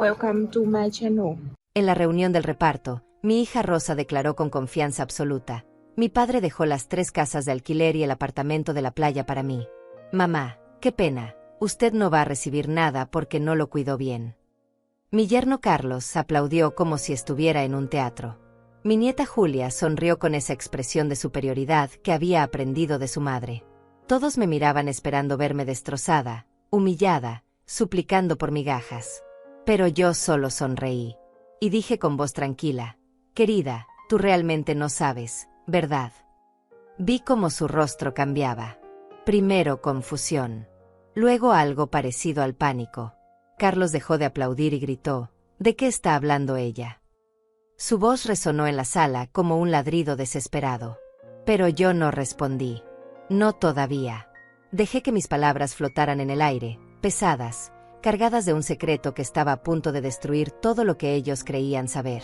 Welcome to my channel. En la reunión del reparto, mi hija Rosa declaró con confianza absoluta: mi padre dejó las 3 casas de alquiler y el apartamento de la playa para mí. Mamá, qué pena, usted no va a recibir nada porque no lo cuidó bien. Mi yerno Carlos aplaudió como si estuviera en un teatro. Mi nieta Julia sonrió con esa expresión de superioridad que había aprendido de su madre. Todos me miraban esperando verme destrozada, humillada, suplicando por migajas. Pero yo solo sonreí. Y dije con voz tranquila: querida, tú realmente no sabes, ¿verdad? Vi cómo su rostro cambiaba. Primero confusión. Luego algo parecido al pánico. Carlos dejó de aplaudir y gritó: ¿de qué está hablando ella? Su voz resonó en la sala como un ladrido desesperado. Pero yo no respondí. No todavía. Dejé que mis palabras flotaran en el aire, pesadas, cargadas de un secreto que estaba a punto de destruir todo lo que ellos creían saber.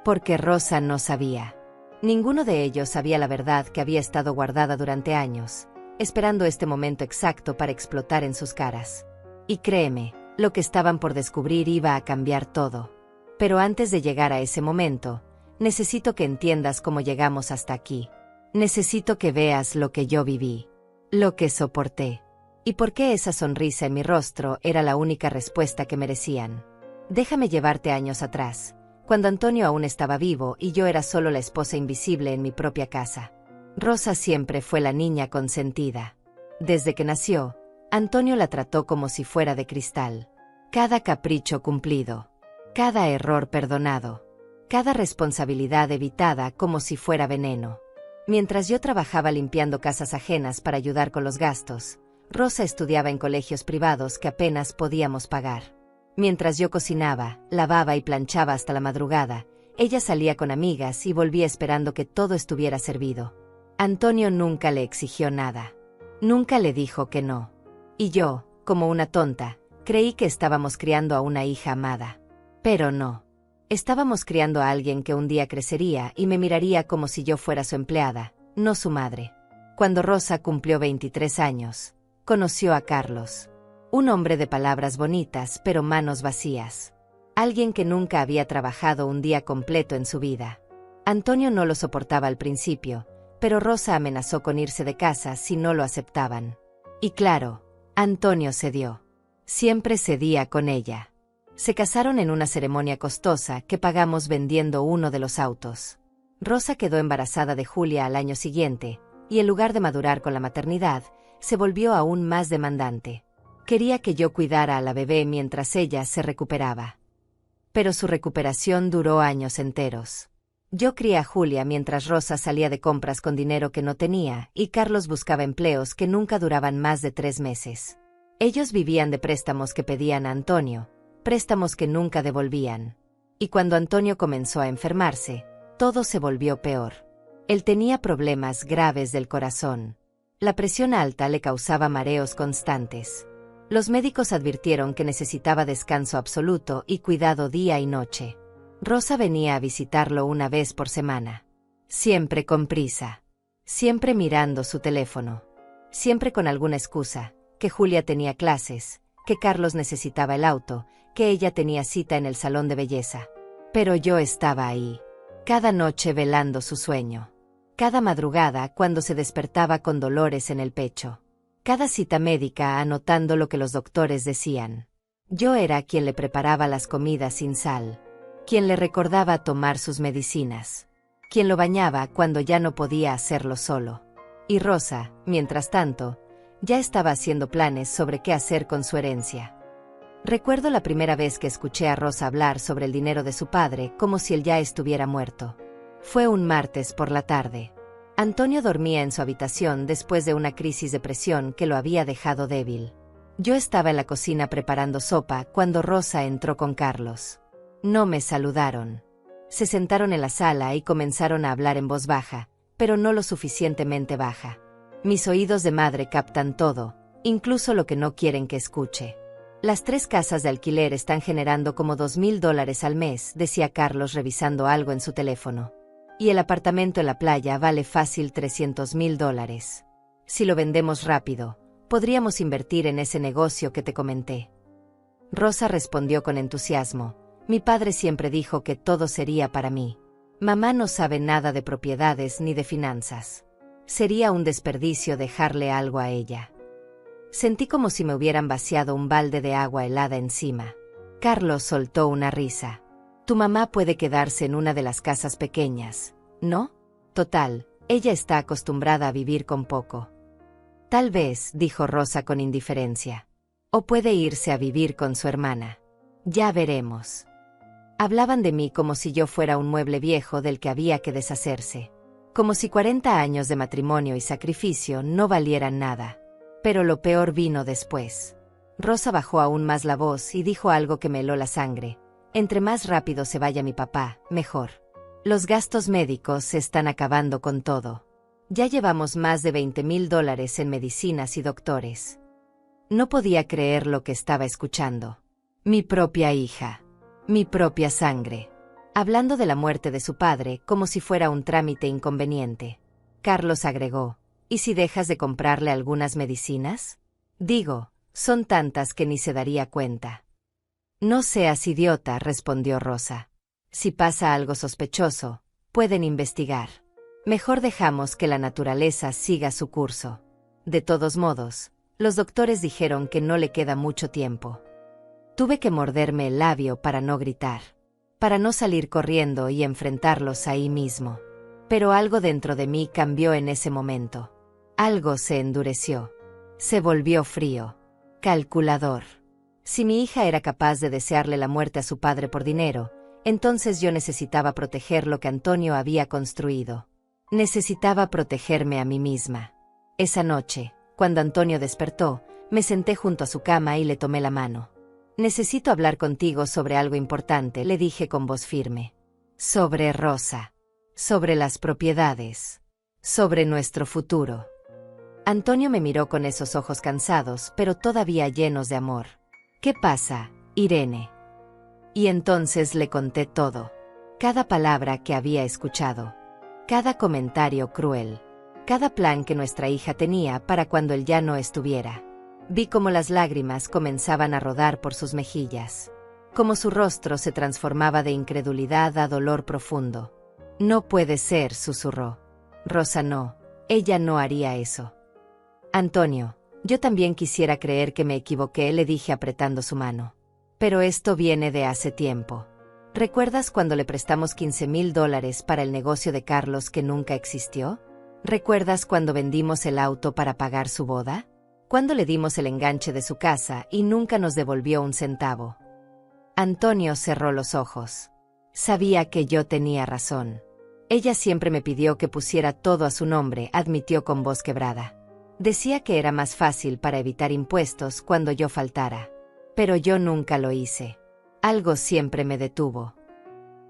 Porque Rosa no sabía. Ninguno de ellos sabía la verdad que había estado guardada durante años, esperando este momento exacto para explotar en sus caras. Y créeme, lo que estaban por descubrir iba a cambiar todo. Pero antes de llegar a ese momento, necesito que entiendas cómo llegamos hasta aquí. Necesito que veas lo que yo viví, lo que soporté. ¿Y por qué esa sonrisa en mi rostro era la única respuesta que merecían? Déjame llevarte años atrás, cuando Antonio aún estaba vivo y yo era solo la esposa invisible en mi propia casa. Rosa siempre fue la niña consentida. Desde que nació, Antonio la trató como si fuera de cristal. Cada capricho cumplido, cada error perdonado, cada responsabilidad evitada como si fuera veneno. Mientras yo trabajaba limpiando casas ajenas para ayudar con los gastos, Rosa estudiaba en colegios privados que apenas podíamos pagar. Mientras yo cocinaba, lavaba y planchaba hasta la madrugada, ella salía con amigas y volvía esperando que todo estuviera servido. Antonio nunca le exigió nada. Nunca le dijo que no. Y yo, como una tonta, creí que estábamos criando a una hija amada. Pero no. Estábamos criando a alguien que un día crecería y me miraría como si yo fuera su empleada, no su madre. Cuando Rosa cumplió 23 años, conoció a Carlos. Un hombre de palabras bonitas pero manos vacías. Alguien que nunca había trabajado un día completo en su vida. Antonio no lo soportaba al principio, pero Rosa amenazó con irse de casa si no lo aceptaban. Y claro, Antonio cedió. Siempre cedía con ella. Se casaron en una ceremonia costosa que pagamos vendiendo uno de los autos. Rosa quedó embarazada de Julia al año siguiente, y en lugar de madurar con la maternidad, se volvió aún más demandante. Quería que yo cuidara a la bebé mientras ella se recuperaba. Pero su recuperación duró años enteros. Yo crié a Julia mientras Rosa salía de compras con dinero que no tenía y Carlos buscaba empleos que nunca duraban más de 3 meses. Ellos vivían de préstamos que pedían a Antonio, préstamos que nunca devolvían. Y cuando Antonio comenzó a enfermarse, todo se volvió peor. Él tenía problemas graves del corazón. La presión alta le causaba mareos constantes. Los médicos advirtieron que necesitaba descanso absoluto y cuidado día y noche. Rosa venía a visitarlo una vez por semana. Siempre con prisa. Siempre mirando su teléfono. Siempre con alguna excusa, que Julia tenía clases, que Carlos necesitaba el auto, que ella tenía cita en el salón de belleza. Pero yo estaba ahí. Cada noche velando su sueño. Cada madrugada cuando se despertaba con dolores en el pecho. Cada cita médica anotando lo que los doctores decían. Yo era quien le preparaba las comidas sin sal. Quien le recordaba tomar sus medicinas. Quien lo bañaba cuando ya no podía hacerlo solo. Y Rosa, mientras tanto, ya estaba haciendo planes sobre qué hacer con su herencia. Recuerdo la primera vez que escuché a Rosa hablar sobre el dinero de su padre como si él ya estuviera muerto. Fue un martes por la tarde. Antonio dormía en su habitación después de una crisis de presión que lo había dejado débil. Yo estaba en la cocina preparando sopa cuando Rosa entró con Carlos. No me saludaron. Se sentaron en la sala y comenzaron a hablar en voz baja, pero no lo suficientemente baja. Mis oídos de madre captan todo, incluso lo que no quieren que escuche. Las 3 casas de alquiler están generando como $2,000 al mes, decía Carlos revisando algo en su teléfono. Y el apartamento en la playa vale fácil $300,000. Si lo vendemos rápido, podríamos invertir en ese negocio que te comenté. Rosa respondió con entusiasmo. Mi padre siempre dijo que todo sería para mí. Mamá no sabe nada de propiedades ni de finanzas. Sería un desperdicio dejarle algo a ella. Sentí como si me hubieran vaciado un balde de agua helada encima. Carlos soltó una risa. Tu mamá puede quedarse en una de las casas pequeñas, ¿no? Total, ella está acostumbrada a vivir con poco. Tal vez, dijo Rosa con indiferencia. O puede irse a vivir con su hermana. Ya veremos. Hablaban de mí como si yo fuera un mueble viejo del que había que deshacerse. Como si 40 años de matrimonio y sacrificio no valieran nada. Pero lo peor vino después. Rosa bajó aún más la voz y dijo algo que me heló la sangre. Entre más rápido se vaya mi papá, mejor. Los gastos médicos se están acabando con todo. Ya llevamos más de $20,000 en medicinas y doctores. No podía creer lo que estaba escuchando. Mi propia hija. Mi propia sangre. Hablando de la muerte de su padre como si fuera un trámite inconveniente. Carlos agregó, ¿y si dejas de comprarle algunas medicinas? Digo, son tantas que ni se daría cuenta. No seas idiota, respondió Rosa. Si pasa algo sospechoso, pueden investigar. Mejor dejamos que la naturaleza siga su curso. De todos modos, los doctores dijeron que no le queda mucho tiempo. Tuve que morderme el labio para no gritar, para no salir corriendo y enfrentarlos ahí mismo. Pero algo dentro de mí cambió en ese momento. Algo se endureció. Se volvió frío. Calculador. Si mi hija era capaz de desearle la muerte a su padre por dinero, entonces yo necesitaba proteger lo que Antonio había construido. Necesitaba protegerme a mí misma. Esa noche, cuando Antonio despertó, me senté junto a su cama y le tomé la mano. Necesito hablar contigo sobre algo importante, le dije con voz firme. Sobre Rosa. Sobre las propiedades. Sobre nuestro futuro. Antonio me miró con esos ojos cansados, pero todavía llenos de amor. ¿Qué pasa, Irene? Y entonces le conté todo. Cada palabra que había escuchado. Cada comentario cruel. Cada plan que nuestra hija tenía para cuando él ya no estuviera. Vi cómo las lágrimas comenzaban a rodar por sus mejillas. Cómo su rostro se transformaba de incredulidad a dolor profundo. No puede ser, susurró. Rosa no, ella no haría eso. Antonio, yo también quisiera creer que me equivoqué, le dije apretando su mano. Pero esto viene de hace tiempo. ¿Recuerdas cuando le prestamos $15,000 para el negocio de Carlos que nunca existió? ¿Recuerdas cuando vendimos el auto para pagar su boda? ¿Cuándo le dimos el enganche de su casa y nunca nos devolvió un centavo? Antonio cerró los ojos. Sabía que yo tenía razón. Ella siempre me pidió que pusiera todo a su nombre, admitió con voz quebrada. Decía que era más fácil para evitar impuestos cuando yo faltara. Pero yo nunca lo hice. Algo siempre me detuvo.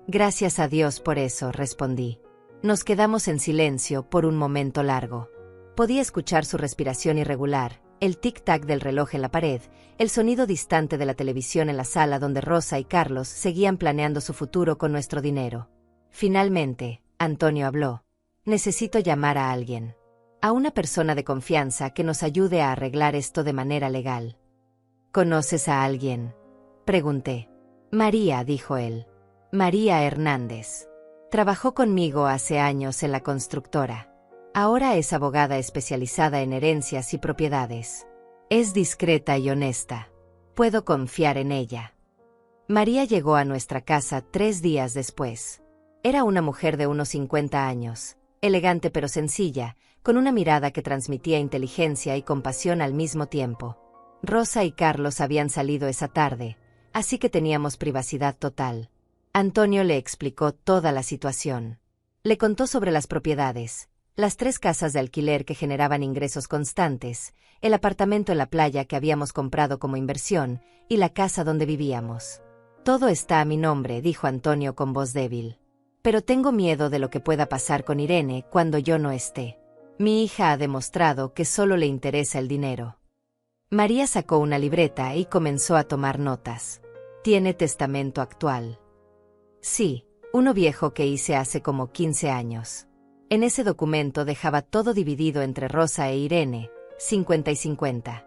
Gracias a Dios por eso, respondí. Nos quedamos en silencio por un momento largo. Podía escuchar su respiración irregular, el tic-tac del reloj en la pared, el sonido distante de la televisión en la sala donde Rosa y Carlos seguían planeando su futuro con nuestro dinero. Finalmente, Antonio habló. Necesito llamar a alguien. A una persona de confianza que nos ayude a arreglar esto de manera legal. ¿Conoces a alguien? Pregunté. María, dijo él. María Hernández. Trabajó conmigo hace años en la constructora. Ahora es abogada especializada en herencias y propiedades. Es discreta y honesta. Puedo confiar en ella. María llegó a nuestra casa 3 días después. Era una mujer de unos 50 años, elegante pero sencilla, con una mirada que transmitía inteligencia y compasión al mismo tiempo. Rosa y Carlos habían salido esa tarde, así que teníamos privacidad total. Antonio le explicó toda la situación. Le contó sobre las propiedades, las 3 casas de alquiler que generaban ingresos constantes, el apartamento en la playa que habíamos comprado como inversión y la casa donde vivíamos. Todo está a mi nombre, dijo Antonio con voz débil. Pero tengo miedo de lo que pueda pasar con Irene cuando yo no esté. Mi hija ha demostrado que solo le interesa el dinero. María sacó una libreta y comenzó a tomar notas. ¿Tiene testamento actual? Sí, uno viejo que hice hace como 15 años. En ese documento dejaba todo dividido entre Rosa e Irene, 50 y 50.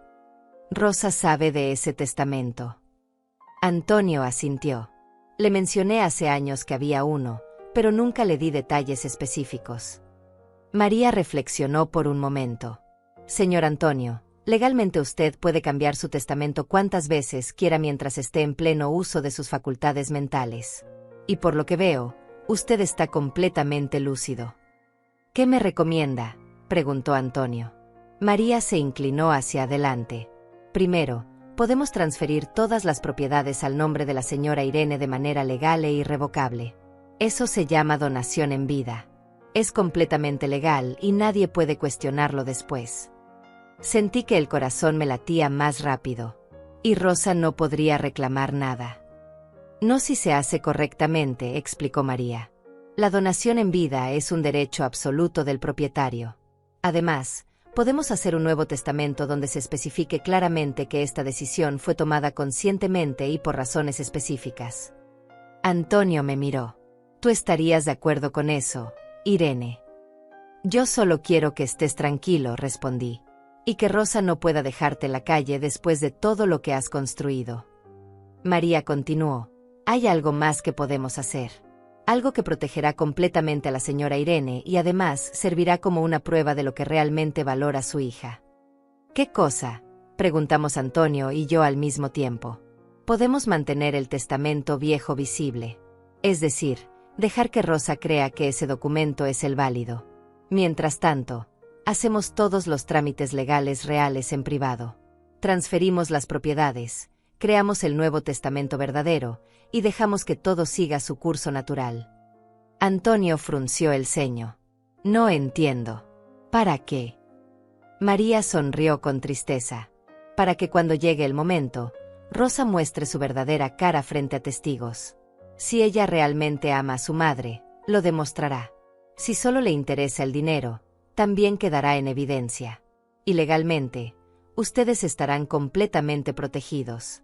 Rosa sabe de ese testamento. Antonio asintió. Le mencioné hace años que había uno, pero nunca le di detalles específicos. María reflexionó por un momento. Señor Antonio, legalmente usted puede cambiar su testamento cuantas veces quiera mientras esté en pleno uso de sus facultades mentales. Y por lo que veo, usted está completamente lúcido. ¿Qué me recomienda?, preguntó Antonio. María se inclinó hacia adelante. Primero, podemos transferir todas las propiedades al nombre de la señora Irene de manera legal e irrevocable. Eso se llama donación en vida. Es completamente legal y nadie puede cuestionarlo después. Sentí que el corazón me latía más rápido. Y Rosa no podría reclamar nada. No si se hace correctamente, explicó María. La donación en vida es un derecho absoluto del propietario. Además, podemos hacer un nuevo testamento donde se especifique claramente que esta decisión fue tomada conscientemente y por razones específicas. Antonio me miró. ¿Tú estarías de acuerdo con eso, Irene? Yo solo quiero que estés tranquilo, respondí. Y que Rosa no pueda dejarte en la calle después de todo lo que has construido. María continuó. Hay algo más que podemos hacer. Algo que protegerá completamente a la señora Irene y además servirá como una prueba de lo que realmente valora su hija. ¿Qué cosa?, preguntamos Antonio y yo al mismo tiempo. Podemos mantener el testamento viejo visible. Es decir, dejar que Rosa crea que ese documento es el válido. Mientras tanto, hacemos todos los trámites legales reales en privado. Transferimos las propiedades, creamos el nuevo testamento verdadero y dejamos que todo siga su curso natural. Antonio frunció el ceño. No entiendo. ¿Para qué? María sonrió con tristeza. Para que cuando llegue el momento, Rosa muestre su verdadera cara frente a testigos. Si ella realmente ama a su madre, lo demostrará. Si solo le interesa el dinero, también quedará en evidencia. Y legalmente, ustedes estarán completamente protegidos.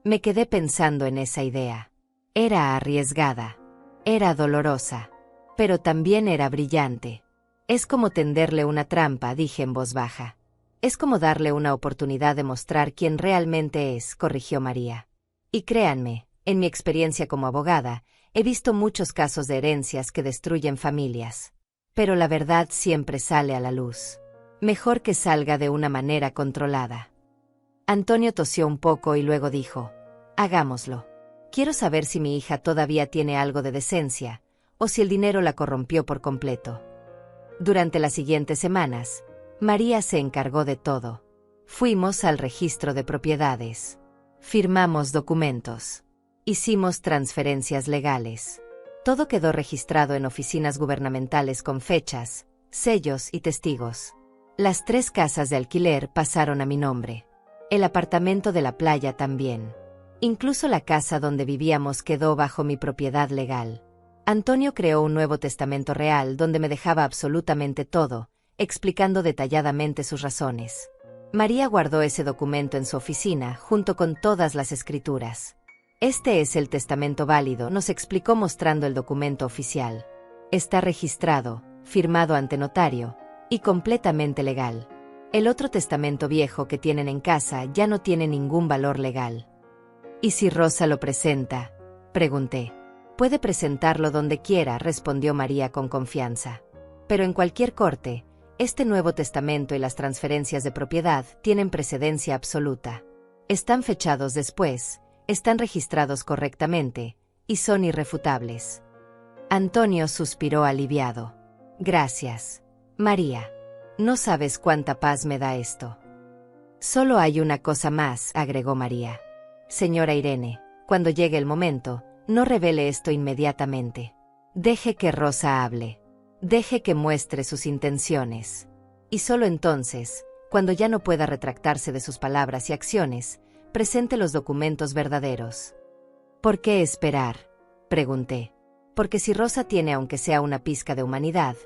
Me quedé pensando en esa idea. Era arriesgada. Era dolorosa. Pero también era brillante. Es como tenderle una trampa, dije en voz baja. Es como darle una oportunidad de mostrar quién realmente es, corrigió María. Y créanme, en mi experiencia como abogada, he visto muchos casos de herencias que destruyen familias. Pero la verdad siempre sale a la luz. Mejor que salga de una manera controlada. Antonio tosió un poco y luego dijo, hagámoslo. Quiero saber si mi hija todavía tiene algo de decencia, o si el dinero la corrompió por completo. Durante las siguientes semanas, María se encargó de todo. Fuimos al registro de propiedades. Firmamos documentos. Hicimos transferencias legales. Todo quedó registrado en oficinas gubernamentales con fechas, sellos y testigos. Las 3 casas de alquiler pasaron a mi nombre. El apartamento de la playa también. Incluso la casa donde vivíamos quedó bajo mi propiedad legal. Antonio creó un nuevo testamento real donde me dejaba absolutamente todo, explicando detalladamente sus razones. María guardó ese documento en su oficina junto con todas las escrituras. Este es el testamento válido, nos explicó mostrando el documento oficial. Está registrado, firmado ante notario, y completamente legal. El otro testamento viejo que tienen en casa ya no tiene ningún valor legal. ¿Y si Rosa lo presenta?, pregunté. Puede presentarlo donde quiera, respondió María con confianza. Pero en cualquier corte, este nuevo testamento y las transferencias de propiedad tienen precedencia absoluta. Están fechados después, están registrados correctamente, y son irrefutables. Antonio suspiró aliviado. Gracias, María. No sabes cuánta paz me da esto. Solo hay una cosa más, agregó María. Señora Irene, cuando llegue el momento, no revele esto inmediatamente. Deje que Rosa hable. Deje que muestre sus intenciones. Y solo entonces, cuando ya no pueda retractarse de sus palabras y acciones, presente los documentos verdaderos. ¿Por qué esperar?, pregunté. Porque si Rosa tiene aunque sea una pizca de humanidad,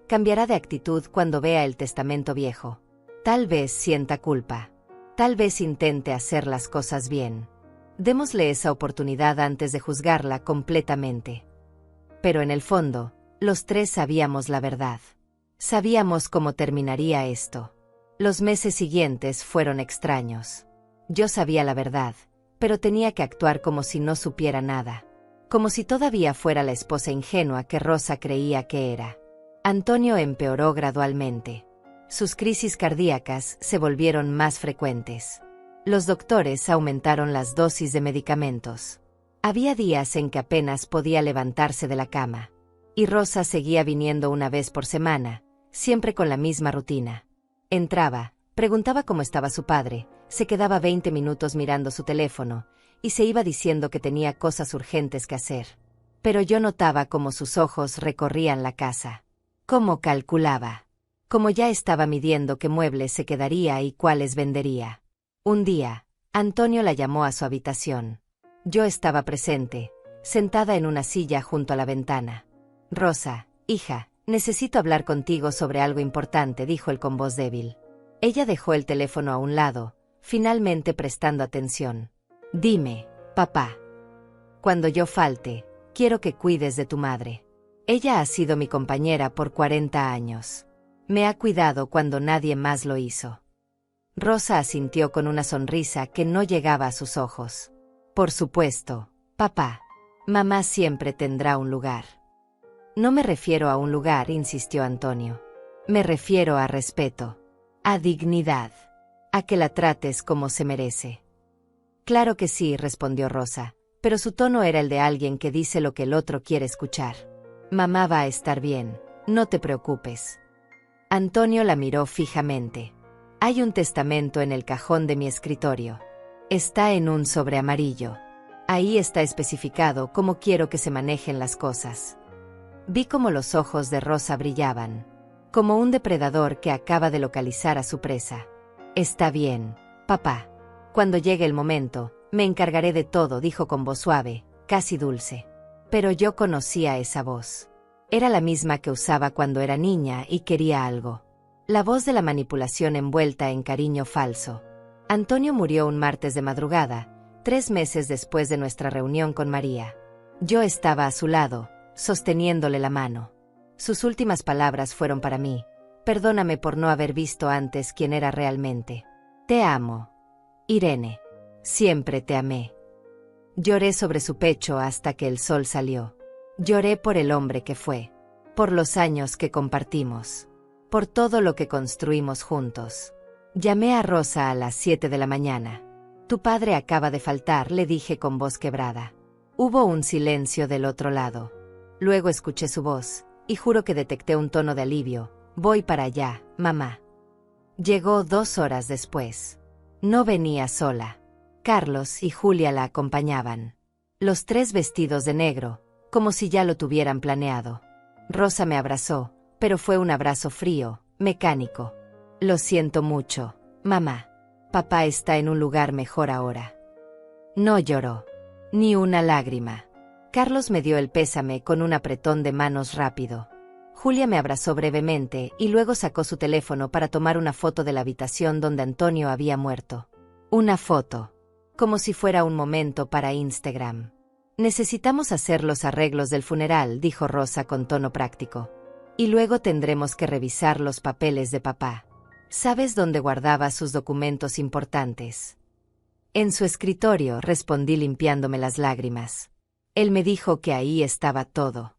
cambiará de actitud cuando vea el testamento viejo. Tal vez sienta culpa. Tal vez intente hacer las cosas bien. Démosle esa oportunidad antes de juzgarla completamente. Pero en el fondo, los 3 sabíamos la verdad. Sabíamos cómo terminaría esto. Los meses siguientes fueron extraños. Yo sabía la verdad, pero tenía que actuar como si no supiera nada. Como si todavía fuera la esposa ingenua que Rosa creía que era. Antonio empeoró gradualmente. Sus crisis cardíacas se volvieron más frecuentes. Los doctores aumentaron las dosis de medicamentos. Había días en que apenas podía levantarse de la cama. Y Rosa seguía viniendo una vez por semana, siempre con la misma rutina. Entraba, preguntaba cómo estaba su padre, se quedaba 20 minutos mirando su teléfono, y se iba diciendo que tenía cosas urgentes que hacer. Pero yo notaba cómo sus ojos recorrían la casa. Cómo calculaba. Cómo ya estaba midiendo qué muebles se quedaría y cuáles vendería. Un día, Antonio la llamó a su habitación. Yo estaba presente, sentada en una silla junto a la ventana. «Rosa, hija, necesito hablar contigo sobre algo importante», dijo él con voz débil. Ella dejó el teléfono a un lado, finalmente prestando atención. «Dime, papá. Cuando yo falte, quiero que cuides de tu madre. Ella ha sido mi compañera por 40 años. Me ha cuidado cuando nadie más lo hizo». Rosa asintió con una sonrisa que no llegaba a sus ojos. «Por supuesto, papá. Mamá siempre tendrá un lugar». «No me refiero a un lugar», insistió Antonio. «Me refiero a respeto, a dignidad, a que la trates como se merece». «Claro que sí», respondió Rosa, pero su tono era el de alguien que dice lo que el otro quiere escuchar. «Mamá va a estar bien, no te preocupes». Antonio la miró fijamente. «Hay un testamento en el cajón de mi escritorio. Está en un sobre amarillo. Ahí está especificado cómo quiero que se manejen las cosas». Vi cómo los ojos de Rosa brillaban, como un depredador que acaba de localizar a su presa. «Está bien, papá. Cuando llegue el momento, me encargaré de todo», dijo con voz suave, casi dulce. Pero yo conocía esa voz. Era la misma que usaba cuando era niña y quería algo. La voz de la manipulación envuelta en cariño falso. Antonio murió un martes de madrugada, 3 meses después de nuestra reunión con María. Yo estaba a su lado, sosteniéndole la mano. Sus últimas palabras fueron para mí: «Perdóname por no haber visto antes quién era realmente. Te amo, Irene. Siempre te amé». Lloré sobre su pecho hasta que el sol salió. Lloré por el hombre que fue, por los años que compartimos, por todo lo que construimos juntos. Llamé a Rosa a las 7 de la mañana. «Tu padre acaba de faltar», le dije con voz quebrada. Hubo un silencio del otro lado. Luego escuché su voz, y juro que detecté un tono de alivio. «Voy para allá, mamá». Llegó 2 horas después. No venía sola. Carlos y Julia la acompañaban. Los 3 vestidos de negro, como si ya lo tuvieran planeado. Rosa me abrazó, pero fue un abrazo frío, mecánico. «Lo siento mucho, mamá. Papá está en un lugar mejor ahora». No lloró. Ni una lágrima. Carlos me dio el pésame con un apretón de manos rápido. Julia me abrazó brevemente y luego sacó su teléfono para tomar una foto de la habitación donde Antonio había muerto. Una foto. Como si fuera un momento para Instagram. «Necesitamos hacer los arreglos del funeral», dijo Rosa con tono práctico. «Y luego tendremos que revisar los papeles de papá. ¿Sabes dónde guardaba sus documentos importantes?» «En su escritorio», respondí limpiándome las lágrimas. «Él me dijo que ahí estaba todo».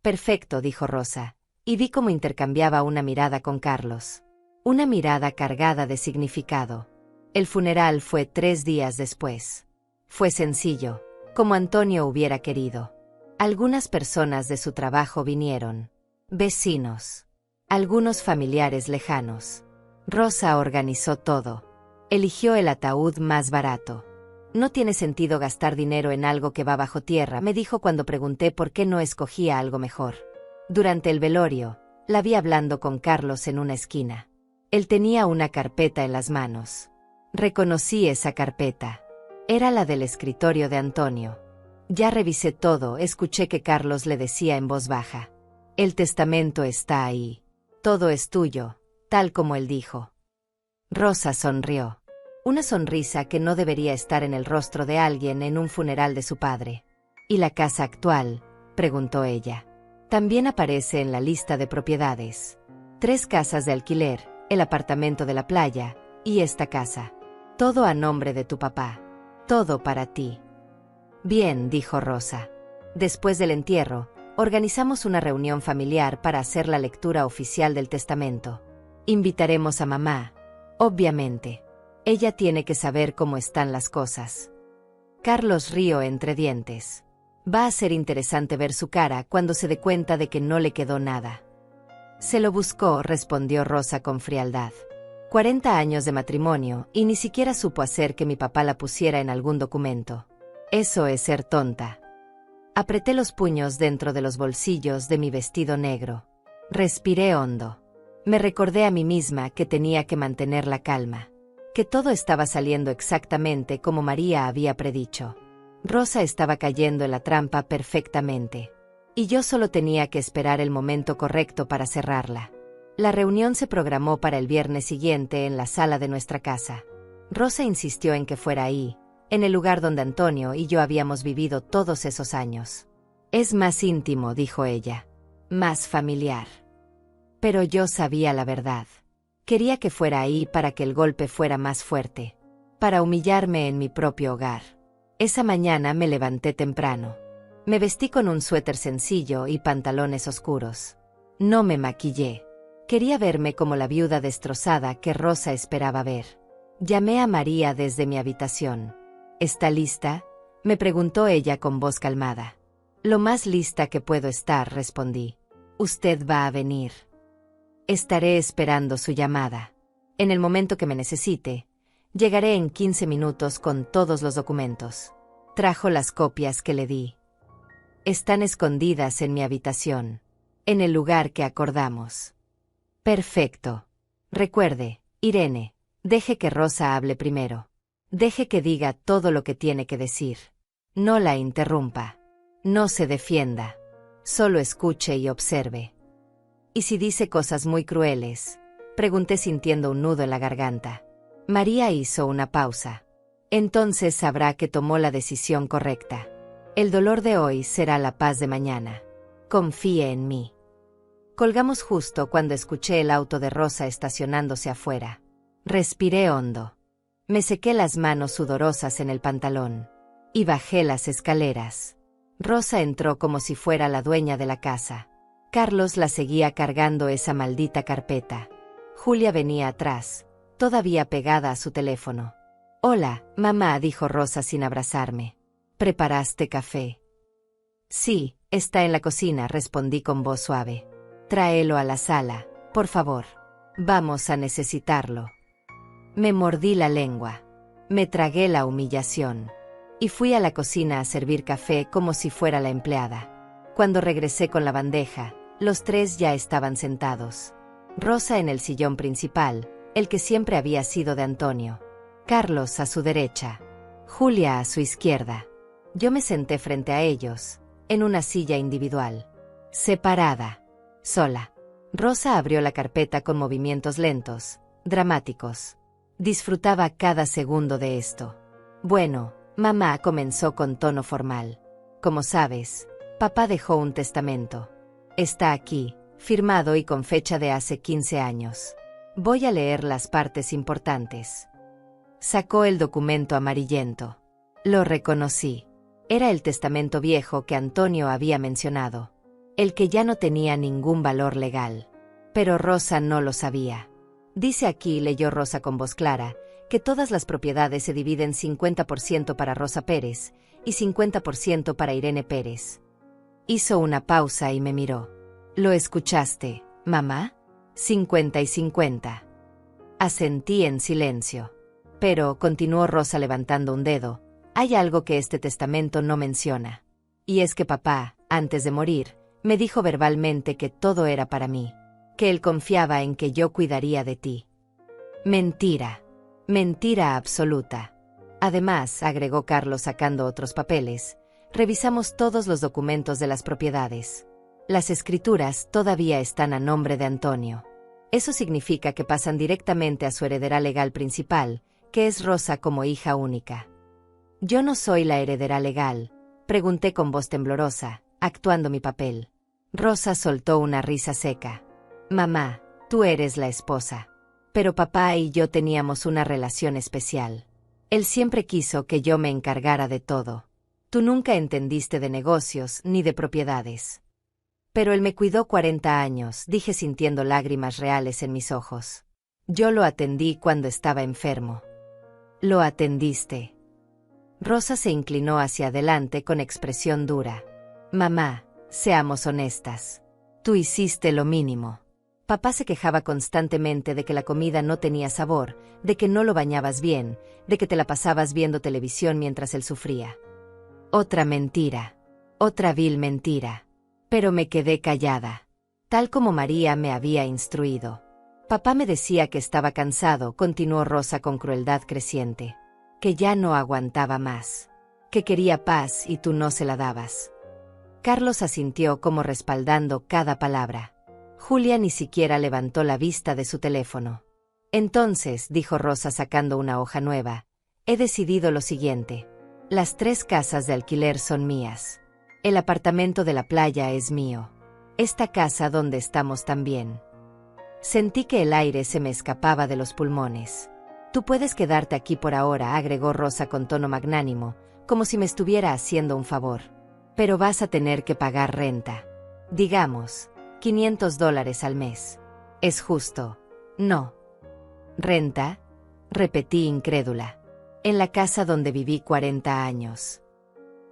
«Perfecto», dijo Rosa, y vi cómo intercambiaba una mirada con Carlos. Una mirada cargada de significado. El funeral fue 3 días después. Fue sencillo, como Antonio hubiera querido. Algunas personas de su trabajo vinieron. Vecinos. Algunos familiares lejanos. Rosa organizó todo. Eligió el ataúd más barato. «No tiene sentido gastar dinero en algo que va bajo tierra», me dijo cuando pregunté por qué no escogía algo mejor. Durante el velorio, la vi hablando con Carlos en una esquina. Él tenía una carpeta en las manos. Reconocí esa carpeta. Era la del escritorio de Antonio. «Ya revisé todo», escuché que Carlos le decía en voz baja. «El testamento está ahí. Todo es tuyo, tal como él dijo». Rosa sonrió. Una sonrisa que no debería estar en el rostro de alguien en un funeral de su padre. «¿Y la casa actual?», preguntó ella. «También aparece en la lista de propiedades. 3 casas de alquiler, el apartamento de la playa, y esta casa. Todo a nombre de tu papá. Todo para ti. Bien, dijo Rosa. Después del entierro, organizamos una reunión familiar para hacer la lectura oficial del testamento. Invitaremos a mamá, obviamente. Ella tiene que saber cómo están las cosas. Carlos rió entre dientes. Va a ser interesante ver su cara cuando se dé cuenta de que no le quedó nada. Se lo buscó, respondió Rosa con frialdad. 40 años de matrimonio y ni siquiera supo hacer que mi papá la pusiera en algún documento. Eso es ser tonta. Apreté los puños dentro de los bolsillos de mi vestido negro. Respiré hondo. Me recordé a mí misma que tenía que mantener la calma, que todo estaba saliendo exactamente como María había predicho. Rosa estaba cayendo en la trampa perfectamente, y yo solo tenía que esperar el momento correcto para cerrarla. La reunión se programó para el viernes siguiente en la sala de nuestra casa. Rosa insistió en que fuera ahí, en el lugar donde Antonio y yo habíamos vivido todos esos años. Es más íntimo, dijo ella, más familiar. Pero yo sabía la verdad. Quería que fuera ahí para que el golpe fuera más fuerte, para humillarme en mi propio hogar. Esa mañana me levanté temprano. Me vestí con un suéter sencillo y pantalones oscuros. No me maquillé. Quería verme como la viuda destrozada que Rosa esperaba ver. Llamé a María desde mi habitación. ¿Está lista?, me preguntó ella con voz calmada. Lo más lista que puedo estar, respondí. Usted va a venir. Estaré esperando su llamada. En el momento que me necesite, llegaré en 15 minutos con todos los documentos. Trajo las copias que le di. Están escondidas en mi habitación, en el lugar que acordamos. Perfecto. Recuerde, Irene, deje que Rosa hable primero. Deje que diga todo lo que tiene que decir. No la interrumpa. No se defienda. Solo escuche y observe. ¿Y si dice cosas muy crueles?, pregunté sintiendo un nudo en la garganta. María hizo una pausa. Entonces sabrá que tomó la decisión correcta. El dolor de hoy será la paz de mañana. Confíe en mí. Colgamos justo cuando escuché el auto de Rosa estacionándose afuera. Respiré hondo. Me sequé las manos sudorosas en el pantalón. Y bajé las escaleras. Rosa entró como si fuera la dueña de la casa. Carlos la seguía cargando esa maldita carpeta. Julia venía atrás, todavía pegada a su teléfono. Hola, mamá, dijo Rosa sin abrazarme. ¿Preparaste café? Sí, está en la cocina, respondí con voz suave. Tráelo a la sala, por favor. Vamos a necesitarlo. Me mordí la lengua. Me tragué la humillación. Y fui a la cocina a servir café como si fuera la empleada. Cuando regresé con la bandeja, los tres ya estaban sentados. Rosa en el sillón principal, el que siempre había sido de Antonio. Carlos a su derecha. Julia a su izquierda. Yo me senté frente a ellos, en una silla individual. Separada. Sola. Rosa abrió la carpeta con movimientos lentos, dramáticos. Disfrutaba cada segundo de esto. Bueno, mamá, comenzó con tono formal. Como sabes, papá dejó un testamento. Está aquí, firmado y con fecha de hace 15 años. Voy a leer las partes importantes. Sacó el documento amarillento. Lo reconocí. Era el testamento viejo que Antonio había mencionado. El que ya no tenía ningún valor legal. Pero Rosa no lo sabía. Dice aquí, leyó Rosa con voz clara, que todas las propiedades se dividen 50% para Rosa Pérez y 50% para Irene Pérez. Hizo una pausa y me miró. ¿Lo escuchaste, mamá? 50 y 50. Asentí en silencio. Pero, continuó Rosa levantando un dedo, hay algo que este testamento no menciona. Y es que papá, antes de morir, me dijo verbalmente que todo era para mí, que él confiaba en que yo cuidaría de ti. Mentira. Mentira absoluta. Además, agregó Carlos sacando otros papeles, revisamos todos los documentos de las propiedades. Las escrituras todavía están a nombre de Antonio. Eso significa que pasan directamente a su heredera legal principal, que es Rosa como hija única. ¿Yo no soy la heredera legal?, pregunté con voz temblorosa, actuando mi papel. Rosa soltó una risa seca. Mamá, tú eres la esposa. Pero papá y yo teníamos una relación especial. Él siempre quiso que yo me encargara de todo. Tú nunca entendiste de negocios ni de propiedades. Pero él me cuidó 40 años, dije sintiendo lágrimas reales en mis ojos. Yo lo atendí cuando estaba enfermo. ¿Lo atendiste? Rosa se inclinó hacia adelante con expresión dura. Mamá, seamos honestas. Tú hiciste lo mínimo. Papá se quejaba constantemente de que la comida no tenía sabor, de que no lo bañabas bien, de que te la pasabas viendo televisión mientras él sufría. Otra mentira. Otra vil mentira. Pero me quedé callada. Tal como María me había instruido. Papá me decía que estaba cansado, continuó Rosa con crueldad creciente. Que ya no aguantaba más. Que quería paz y tú no se la dabas. Carlos asintió como respaldando cada palabra. Julia ni siquiera levantó la vista de su teléfono. Entonces, dijo Rosa sacando una hoja nueva, he decidido lo siguiente. Las 3 casas de alquiler son mías. El apartamento de la playa es mío. Esta casa donde estamos también. Sentí que el aire se me escapaba de los pulmones. Tú puedes quedarte aquí por ahora, agregó Rosa con tono magnánimo, como si me estuviera haciendo un favor. Pero vas a tener que pagar renta. Digamos, $500 al mes. ¿Es justo? No. ¿Renta? Repetí incrédula. En la casa donde viví 40 años.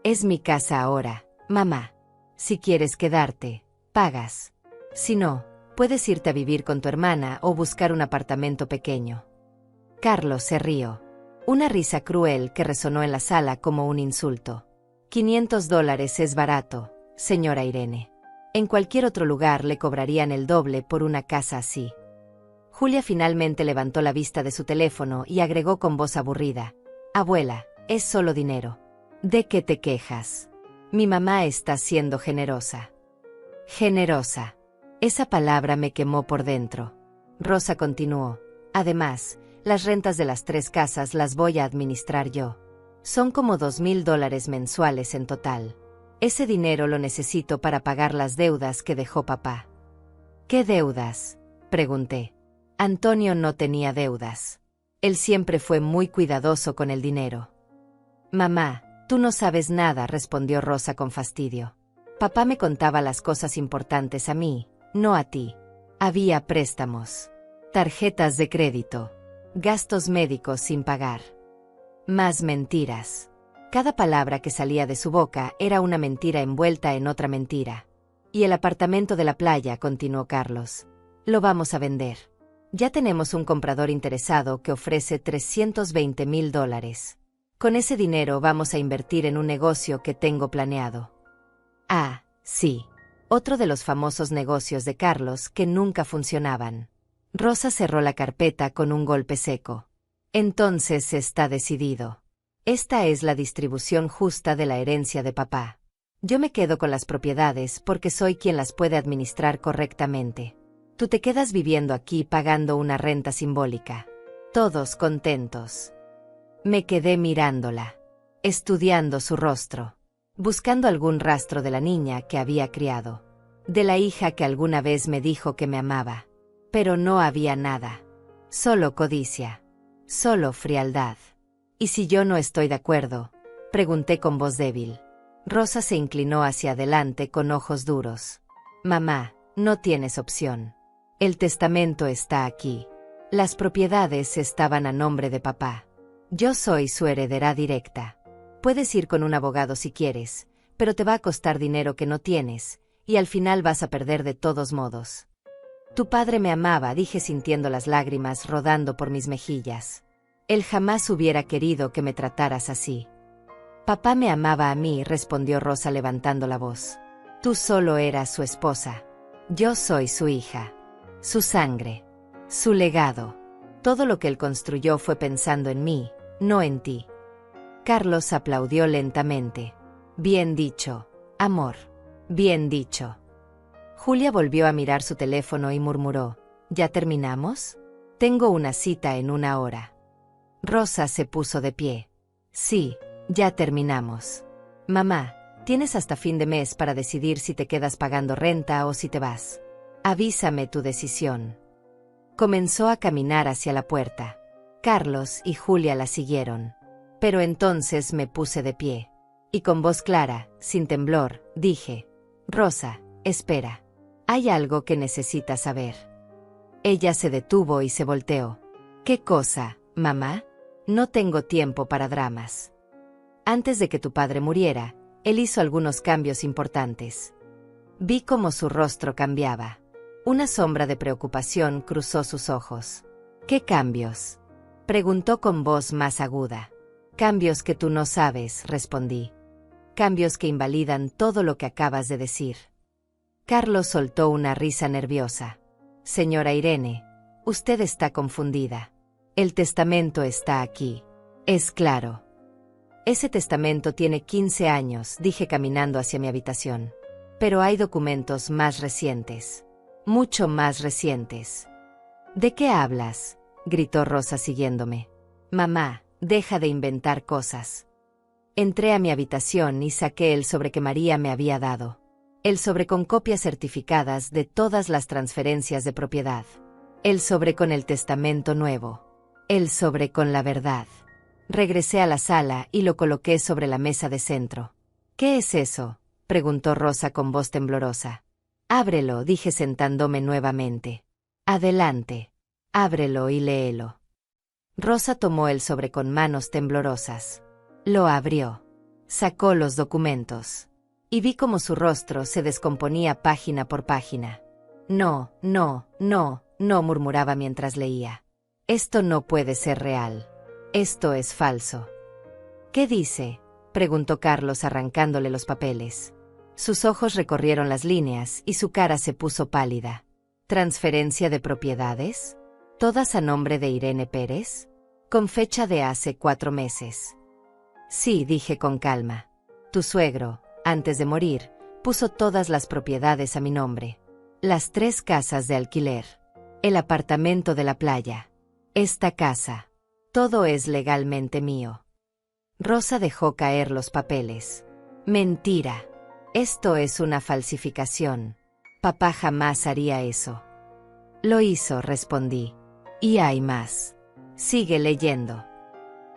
Es mi casa ahora, mamá. Si quieres quedarte, pagas. Si no, puedes irte a vivir con tu hermana o buscar un apartamento pequeño. Carlos se rió. Una risa cruel que resonó en la sala como un insulto. $500 es barato, señora Irene. En cualquier otro lugar le cobrarían el doble por una casa así. Julia finalmente levantó la vista de su teléfono y agregó con voz aburrida. Abuela, es solo dinero. ¿De qué te quejas? Mi mamá está siendo generosa. Generosa. Esa palabra me quemó por dentro. Rosa continuó. Además, las rentas de las 3 casas las voy a administrar yo. Son como $2,000 mensuales en total. Ese dinero lo necesito para pagar las deudas que dejó papá. ¿Qué deudas?, pregunté. Antonio no tenía deudas. Él siempre fue muy cuidadoso con el dinero. Mamá, tú no sabes nada, respondió Rosa con fastidio. Papá me contaba las cosas importantes a mí, no a ti. Había préstamos, tarjetas de crédito, gastos médicos sin pagar. Más mentiras. Cada palabra que salía de su boca era una mentira envuelta en otra mentira. Y el apartamento de la playa, continuó Carlos. Lo vamos a vender. Ya tenemos un comprador interesado que ofrece $320,000. Con ese dinero vamos a invertir en un negocio que tengo planeado. Ah, sí. Otro de los famosos negocios de Carlos que nunca funcionaban. Rosa cerró la carpeta con un golpe seco. Entonces está decidido. Esta es la distribución justa de la herencia de papá. Yo me quedo con las propiedades porque soy quien las puede administrar correctamente. Tú te quedas viviendo aquí pagando una renta simbólica. Todos contentos. Me quedé mirándola, estudiando su rostro, buscando algún rastro de la niña que había criado, de la hija que alguna vez me dijo que me amaba. Pero no había nada. Solo codicia. Solo frialdad. ¿Y si yo no estoy de acuerdo?, pregunté con voz débil. Rosa se inclinó hacia adelante con ojos duros. Mamá, no tienes opción. El testamento está aquí. Las propiedades estaban a nombre de papá. Yo soy su heredera directa. Puedes ir con un abogado si quieres, pero te va a costar dinero que no tienes, y al final vas a perder de todos modos. Tu padre me amaba, dije sintiendo las lágrimas rodando por mis mejillas. Él jamás hubiera querido que me trataras así. Papá me amaba a mí, respondió Rosa levantando la voz. Tú solo eras su esposa. Yo soy su hija. Su sangre. Su legado. Todo lo que él construyó fue pensando en mí, no en ti. Carlos aplaudió lentamente. Bien dicho, amor. Bien dicho. Julia volvió a mirar su teléfono y murmuró. ¿Ya terminamos? Tengo una cita en 1 hora. Rosa se puso de pie. Sí, ya terminamos. Mamá, tienes hasta fin de mes para decidir si te quedas pagando renta o si te vas. Avísame tu decisión. Comenzó a caminar hacia la puerta. Carlos y Julia la siguieron. Pero entonces me puse de pie. Y con voz clara, sin temblor, dije: Rosa, espera. Hay algo que necesitas saber. Ella se detuvo y se volteó. ¿Qué cosa, mamá? No tengo tiempo para dramas. Antes de que tu padre muriera, él hizo algunos cambios importantes. Vi cómo su rostro cambiaba. Una sombra de preocupación cruzó sus ojos. ¿Qué cambios?, preguntó con voz más aguda. Cambios que tú no sabes, respondí. Cambios que invalidan todo lo que acabas de decir. Carlos soltó una risa nerviosa. Señora Irene, usted está confundida. El testamento está aquí. Es claro. Ese testamento tiene 15 años, dije caminando hacia mi habitación. Pero hay documentos más recientes. Mucho más recientes. ¿De qué hablas?, gritó Rosa siguiéndome. Mamá, deja de inventar cosas. Entré a mi habitación y saqué el sobre que María me había dado. El sobre con copias certificadas de todas las transferencias de propiedad. El sobre con el testamento nuevo. El sobre con la verdad. Regresé a la sala y lo coloqué sobre la mesa de centro. ¿Qué es eso?, preguntó Rosa con voz temblorosa. Ábrelo, dije sentándome nuevamente. Adelante. Ábrelo y léelo. Rosa tomó el sobre con manos temblorosas. Lo abrió. Sacó los documentos. Y vi cómo su rostro se descomponía página por página. No, no, no, no, murmuraba mientras leía. Esto no puede ser real. Esto es falso. ¿Qué dice?, preguntó Carlos arrancándole los papeles. Sus ojos recorrieron las líneas y su cara se puso pálida. ¿Transferencia de propiedades? ¿Todas a nombre de Irene Pérez? Con fecha de hace 4 meses. Sí, dije con calma. Tu suegro, antes de morir, puso todas las propiedades a mi nombre. Las 3 casas de alquiler. El apartamento de la playa. Esta casa. Todo es legalmente mío. Rosa dejó caer los papeles. Mentira. Esto es una falsificación. Papá jamás haría eso. Lo hizo, respondí. Y hay más. Sigue leyendo.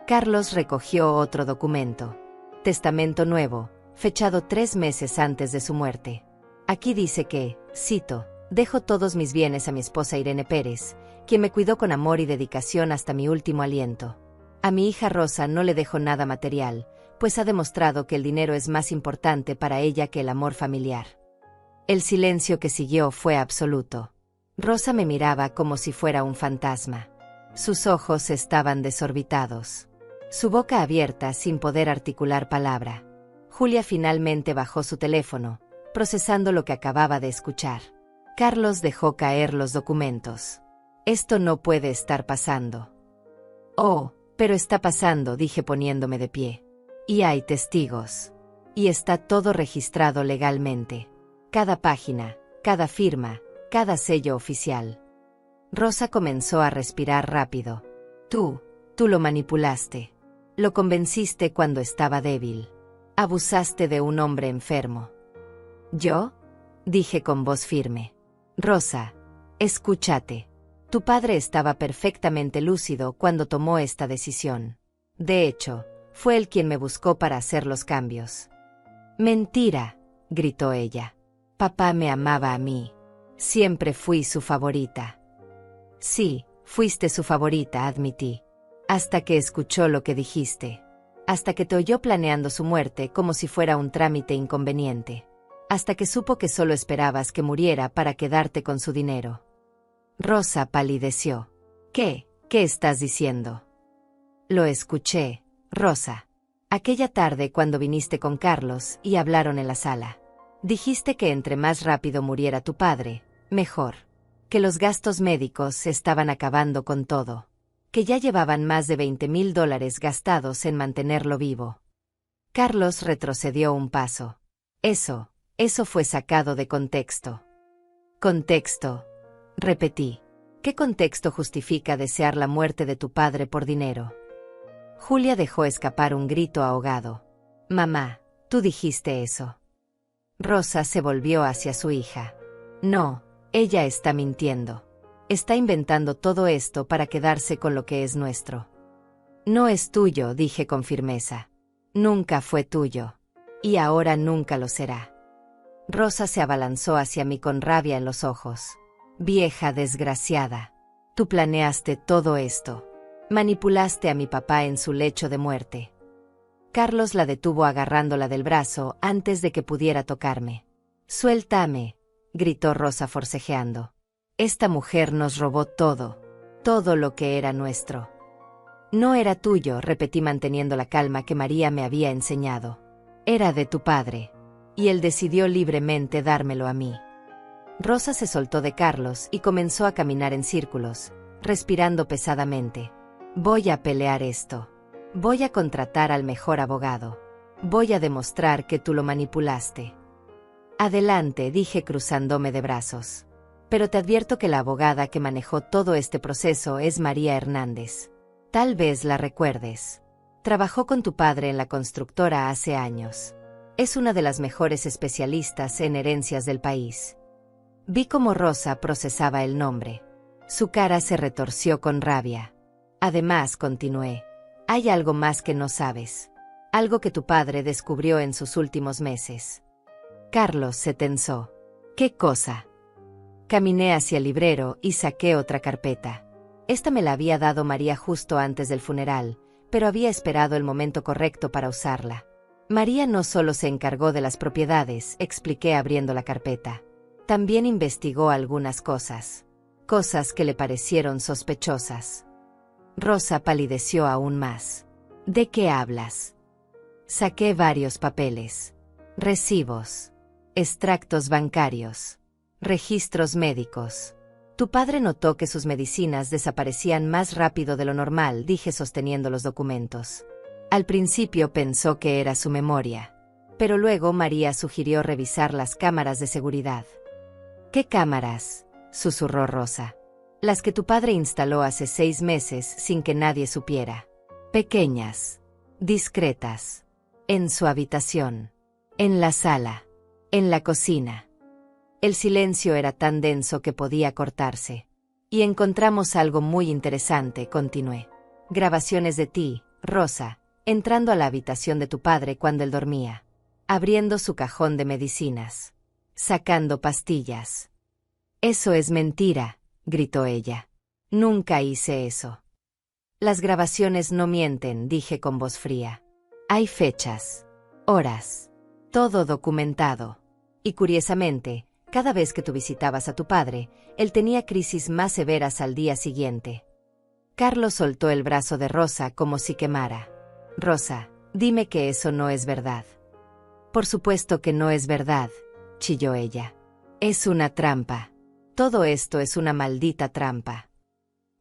Carlos recogió otro documento. Testamento nuevo, fechado 3 meses antes de su muerte. Aquí dice que, cito, dejo todos mis bienes a mi esposa Irene Pérez, quien me cuidó con amor y dedicación hasta mi último aliento. A mi hija Rosa no le dejo nada material, pues ha demostrado que el dinero es más importante para ella que el amor familiar. El silencio que siguió fue absoluto. Rosa me miraba como si fuera un fantasma. Sus ojos estaban desorbitados. Su boca abierta sin poder articular palabra. Julia finalmente bajó su teléfono, procesando lo que acababa de escuchar. Carlos dejó caer los documentos. Esto no puede estar pasando. Oh, pero está pasando, dije poniéndome de pie. Y hay testigos. Y está todo registrado legalmente. Cada página, cada firma, cada sello oficial. Rosa comenzó a respirar rápido. Tú lo manipulaste. Lo convenciste cuando estaba débil. Abusaste de un hombre enfermo. ¿Yo?, dije con voz firme. Rosa, escúchate. Tu padre estaba perfectamente lúcido cuando tomó esta decisión. De hecho, fue él quien me buscó para hacer los cambios. Mentira, gritó ella. Papá me amaba a mí. Siempre fui su favorita. Sí, fuiste su favorita, admití. Hasta que escuchó lo que dijiste. Hasta que te oyó planeando su muerte como si fuera un trámite inconveniente. Hasta que supo que solo esperabas que muriera para quedarte con su dinero. Rosa palideció. ¿Qué estás diciendo? Lo escuché, Rosa. Aquella tarde cuando viniste con Carlos y hablaron en la sala. Dijiste que entre más rápido muriera tu padre, mejor. Que los gastos médicos estaban acabando con todo. Que ya llevaban más de $20,000 gastados en mantenerlo vivo. Carlos retrocedió un paso. Eso fue sacado de contexto. Contexto, repetí. ¿Qué contexto justifica desear la muerte de tu padre por dinero? Julia dejó escapar un grito ahogado. Mamá, tú dijiste eso. Rosa se volvió hacia su hija. No, ella está mintiendo. Está inventando todo esto para quedarse con lo que es nuestro. No es tuyo, dije con firmeza. Nunca fue tuyo. Y ahora nunca lo será. Rosa se abalanzó hacia mí con rabia en los ojos. Vieja desgraciada. Tú planeaste todo esto. Manipulaste a mi papá en su lecho de muerte. Carlos la detuvo agarrándola del brazo antes de que pudiera tocarme. Suéltame, gritó Rosa forcejeando. Esta mujer nos robó todo, todo lo que era nuestro. No era tuyo, repetí manteniendo la calma que María me había enseñado. Era de tu padre, y él decidió libremente dármelo a mí. Rosa se soltó de Carlos y comenzó a caminar en círculos, respirando pesadamente. Voy a pelear esto. Voy a contratar al mejor abogado. Voy a demostrar que tú lo manipulaste. Adelante, dije cruzándome de brazos. Pero te advierto que la abogada que manejó todo este proceso es María Hernández. Tal vez la recuerdes. Trabajó con tu padre en la constructora hace años. Es una de las mejores especialistas en herencias del país. Vi cómo Rosa procesaba el nombre. Su cara se retorció con rabia. Además, continué, hay algo más que no sabes. Algo que tu padre descubrió en sus últimos meses. Carlos se tensó. ¿Qué cosa? Caminé hacia el librero y saqué otra carpeta. Esta me la había dado María justo antes del funeral, pero había esperado el momento correcto para usarla. María no solo se encargó de las propiedades, expliqué abriendo la carpeta. También investigó algunas cosas. Cosas que le parecieron sospechosas. Rosa palideció aún más. ¿De qué hablas? Saqué varios papeles. Recibos. Extractos bancarios. Registros médicos. Tu padre notó que sus medicinas desaparecían más rápido de lo normal, dije sosteniendo los documentos. Al principio pensó que era su memoria. Pero luego María sugirió revisar las cámaras de seguridad. ¿Qué cámaras?, susurró Rosa. Las que tu padre instaló hace 6 meses sin que nadie supiera. Pequeñas. Discretas. En su habitación. En la sala. En la cocina. El silencio era tan denso que podía cortarse. Y encontramos algo muy interesante, continué. Grabaciones de ti, Rosa, entrando a la habitación de tu padre cuando él dormía. Abriendo su cajón de medicinas. Sacando pastillas. Eso es mentira, gritó ella. Nunca hice eso. Las grabaciones no mienten, dije con voz fría. Hay fechas. Horas. Todo documentado. Y curiosamente, cada vez que tú visitabas a tu padre, él tenía crisis más severas al día siguiente. Carlos soltó el brazo de Rosa como si quemara. Rosa, dime que eso no es verdad. Por supuesto que no es verdad, chilló ella. Es una trampa. Todo esto es una maldita trampa.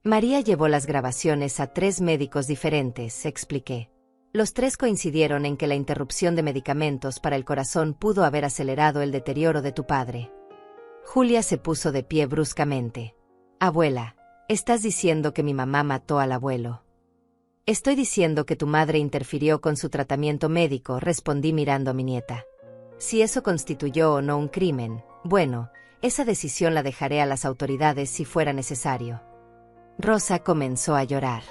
María llevó las grabaciones a 3 médicos diferentes, expliqué. Los 3 coincidieron en que la interrupción de medicamentos para el corazón pudo haber acelerado el deterioro de tu padre. Julia se puso de pie bruscamente. Abuela, estás diciendo que mi mamá mató al abuelo. Estoy diciendo que tu madre interfirió con su tratamiento médico, respondí mirando a mi nieta. Si eso constituyó o no un crimen, bueno, esa decisión la dejaré a las autoridades si fuera necesario. Rosa comenzó a llorar.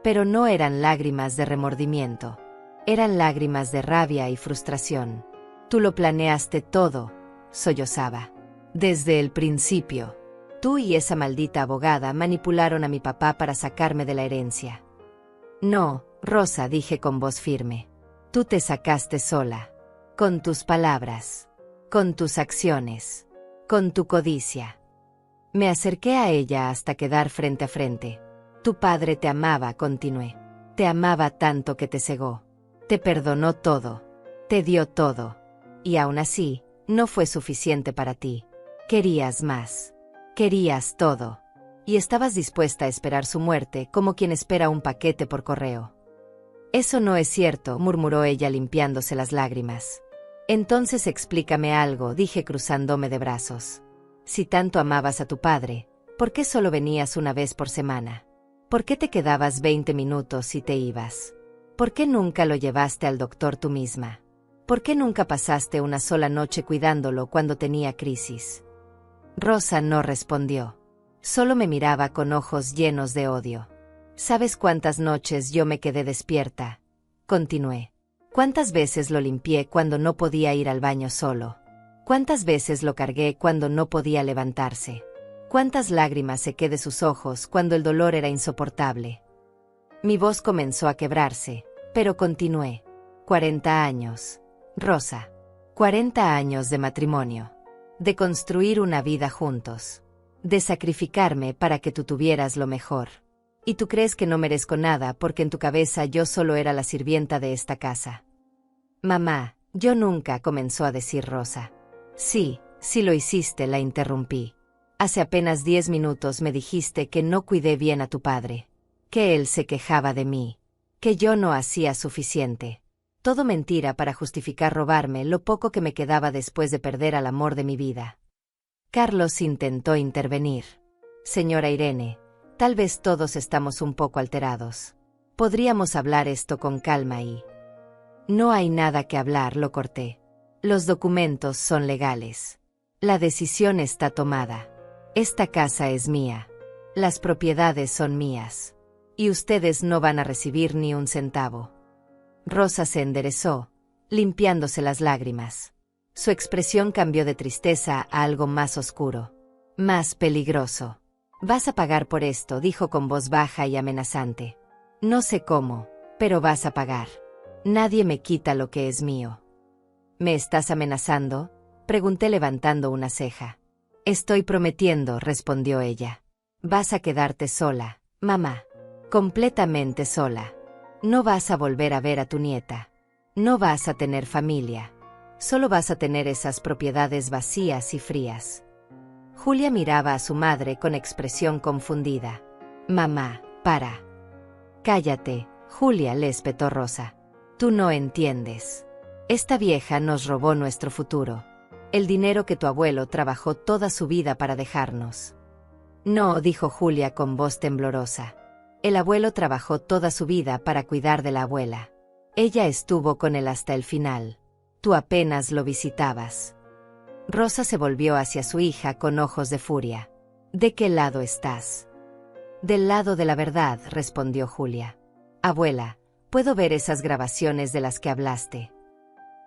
Pero no eran lágrimas de remordimiento. Eran lágrimas de rabia y frustración. Tú lo planeaste todo, sollozaba. Desde el principio. Tú y esa maldita abogada manipularon a mi papá para sacarme de la herencia. No, Rosa, dije con voz firme. Tú te sacaste sola. Con tus palabras. Con tus acciones. Con tu codicia. Me acerqué a ella hasta quedar frente a frente. Tu padre te amaba, continué. Te amaba tanto que te cegó. Te perdonó todo. Te dio todo. Y aún así, no fue suficiente para ti. Querías más. Querías todo. Y estabas dispuesta a esperar su muerte como quien espera un paquete por correo. Eso no es cierto, murmuró ella limpiándose las lágrimas. Entonces explícame algo, dije cruzándome de brazos. Si tanto amabas a tu padre, ¿por qué solo venías una vez por semana? ¿Por qué te quedabas 20 minutos y te ibas? ¿Por qué nunca lo llevaste al doctor tú misma? ¿Por qué nunca pasaste una sola noche cuidándolo cuando tenía crisis? Rosa no respondió. Solo me miraba con ojos llenos de odio. ¿Sabes cuántas noches yo me quedé despierta? Continué. ¿Cuántas veces lo limpié cuando no podía ir al baño solo? ¿Cuántas veces lo cargué cuando no podía levantarse? ¿Cuántas lágrimas sequé de sus ojos cuando el dolor era insoportable? Mi voz comenzó a quebrarse, pero continué. 40 años. Rosa. 40 años de matrimonio. De construir una vida juntos. De sacrificarme para que tú tuvieras lo mejor. Y tú crees que no merezco nada porque en tu cabeza yo solo era la sirvienta de esta casa. Mamá, yo nunca, comenzó a decir Rosa. Sí, sí lo hiciste, la interrumpí. Hace apenas 10 minutos me dijiste que no cuidé bien a tu padre. Que él se quejaba de mí. Que yo no hacía suficiente. Todo mentira para justificar robarme lo poco que me quedaba después de perder al amor de mi vida. Carlos intentó intervenir. Señora Irene, tal vez todos estamos un poco alterados. Podríamos hablar esto con calma y... No hay nada que hablar, lo corté. Los documentos son legales. La decisión está tomada. Esta casa es mía. Las propiedades son mías. Y ustedes no van a recibir ni un centavo. Rosa se enderezó, limpiándose las lágrimas. Su expresión cambió de tristeza a algo más oscuro. Más peligroso. Vas a pagar por esto, dijo con voz baja y amenazante. No sé cómo, pero vas a pagar. Nadie me quita lo que es mío. ¿Me estás amenazando?, pregunté levantando una ceja. Estoy prometiendo, respondió ella. Vas a quedarte sola, mamá. Completamente sola. No vas a volver a ver a tu nieta. No vas a tener familia. Solo vas a tener esas propiedades vacías y frías. Julia miraba a su madre con expresión confundida. Mamá, para. Cállate, Julia, le espetó Rosa. Tú no entiendes. Esta vieja nos robó nuestro futuro. El dinero que tu abuelo trabajó toda su vida para dejarnos. No, dijo Julia con voz temblorosa. El abuelo trabajó toda su vida para cuidar de la abuela. Ella estuvo con él hasta el final. Tú apenas lo visitabas. Rosa se volvió hacia su hija con ojos de furia. ¿De qué lado estás? Del lado de la verdad, respondió Julia. Abuela, ¿puedo ver esas grabaciones de las que hablaste?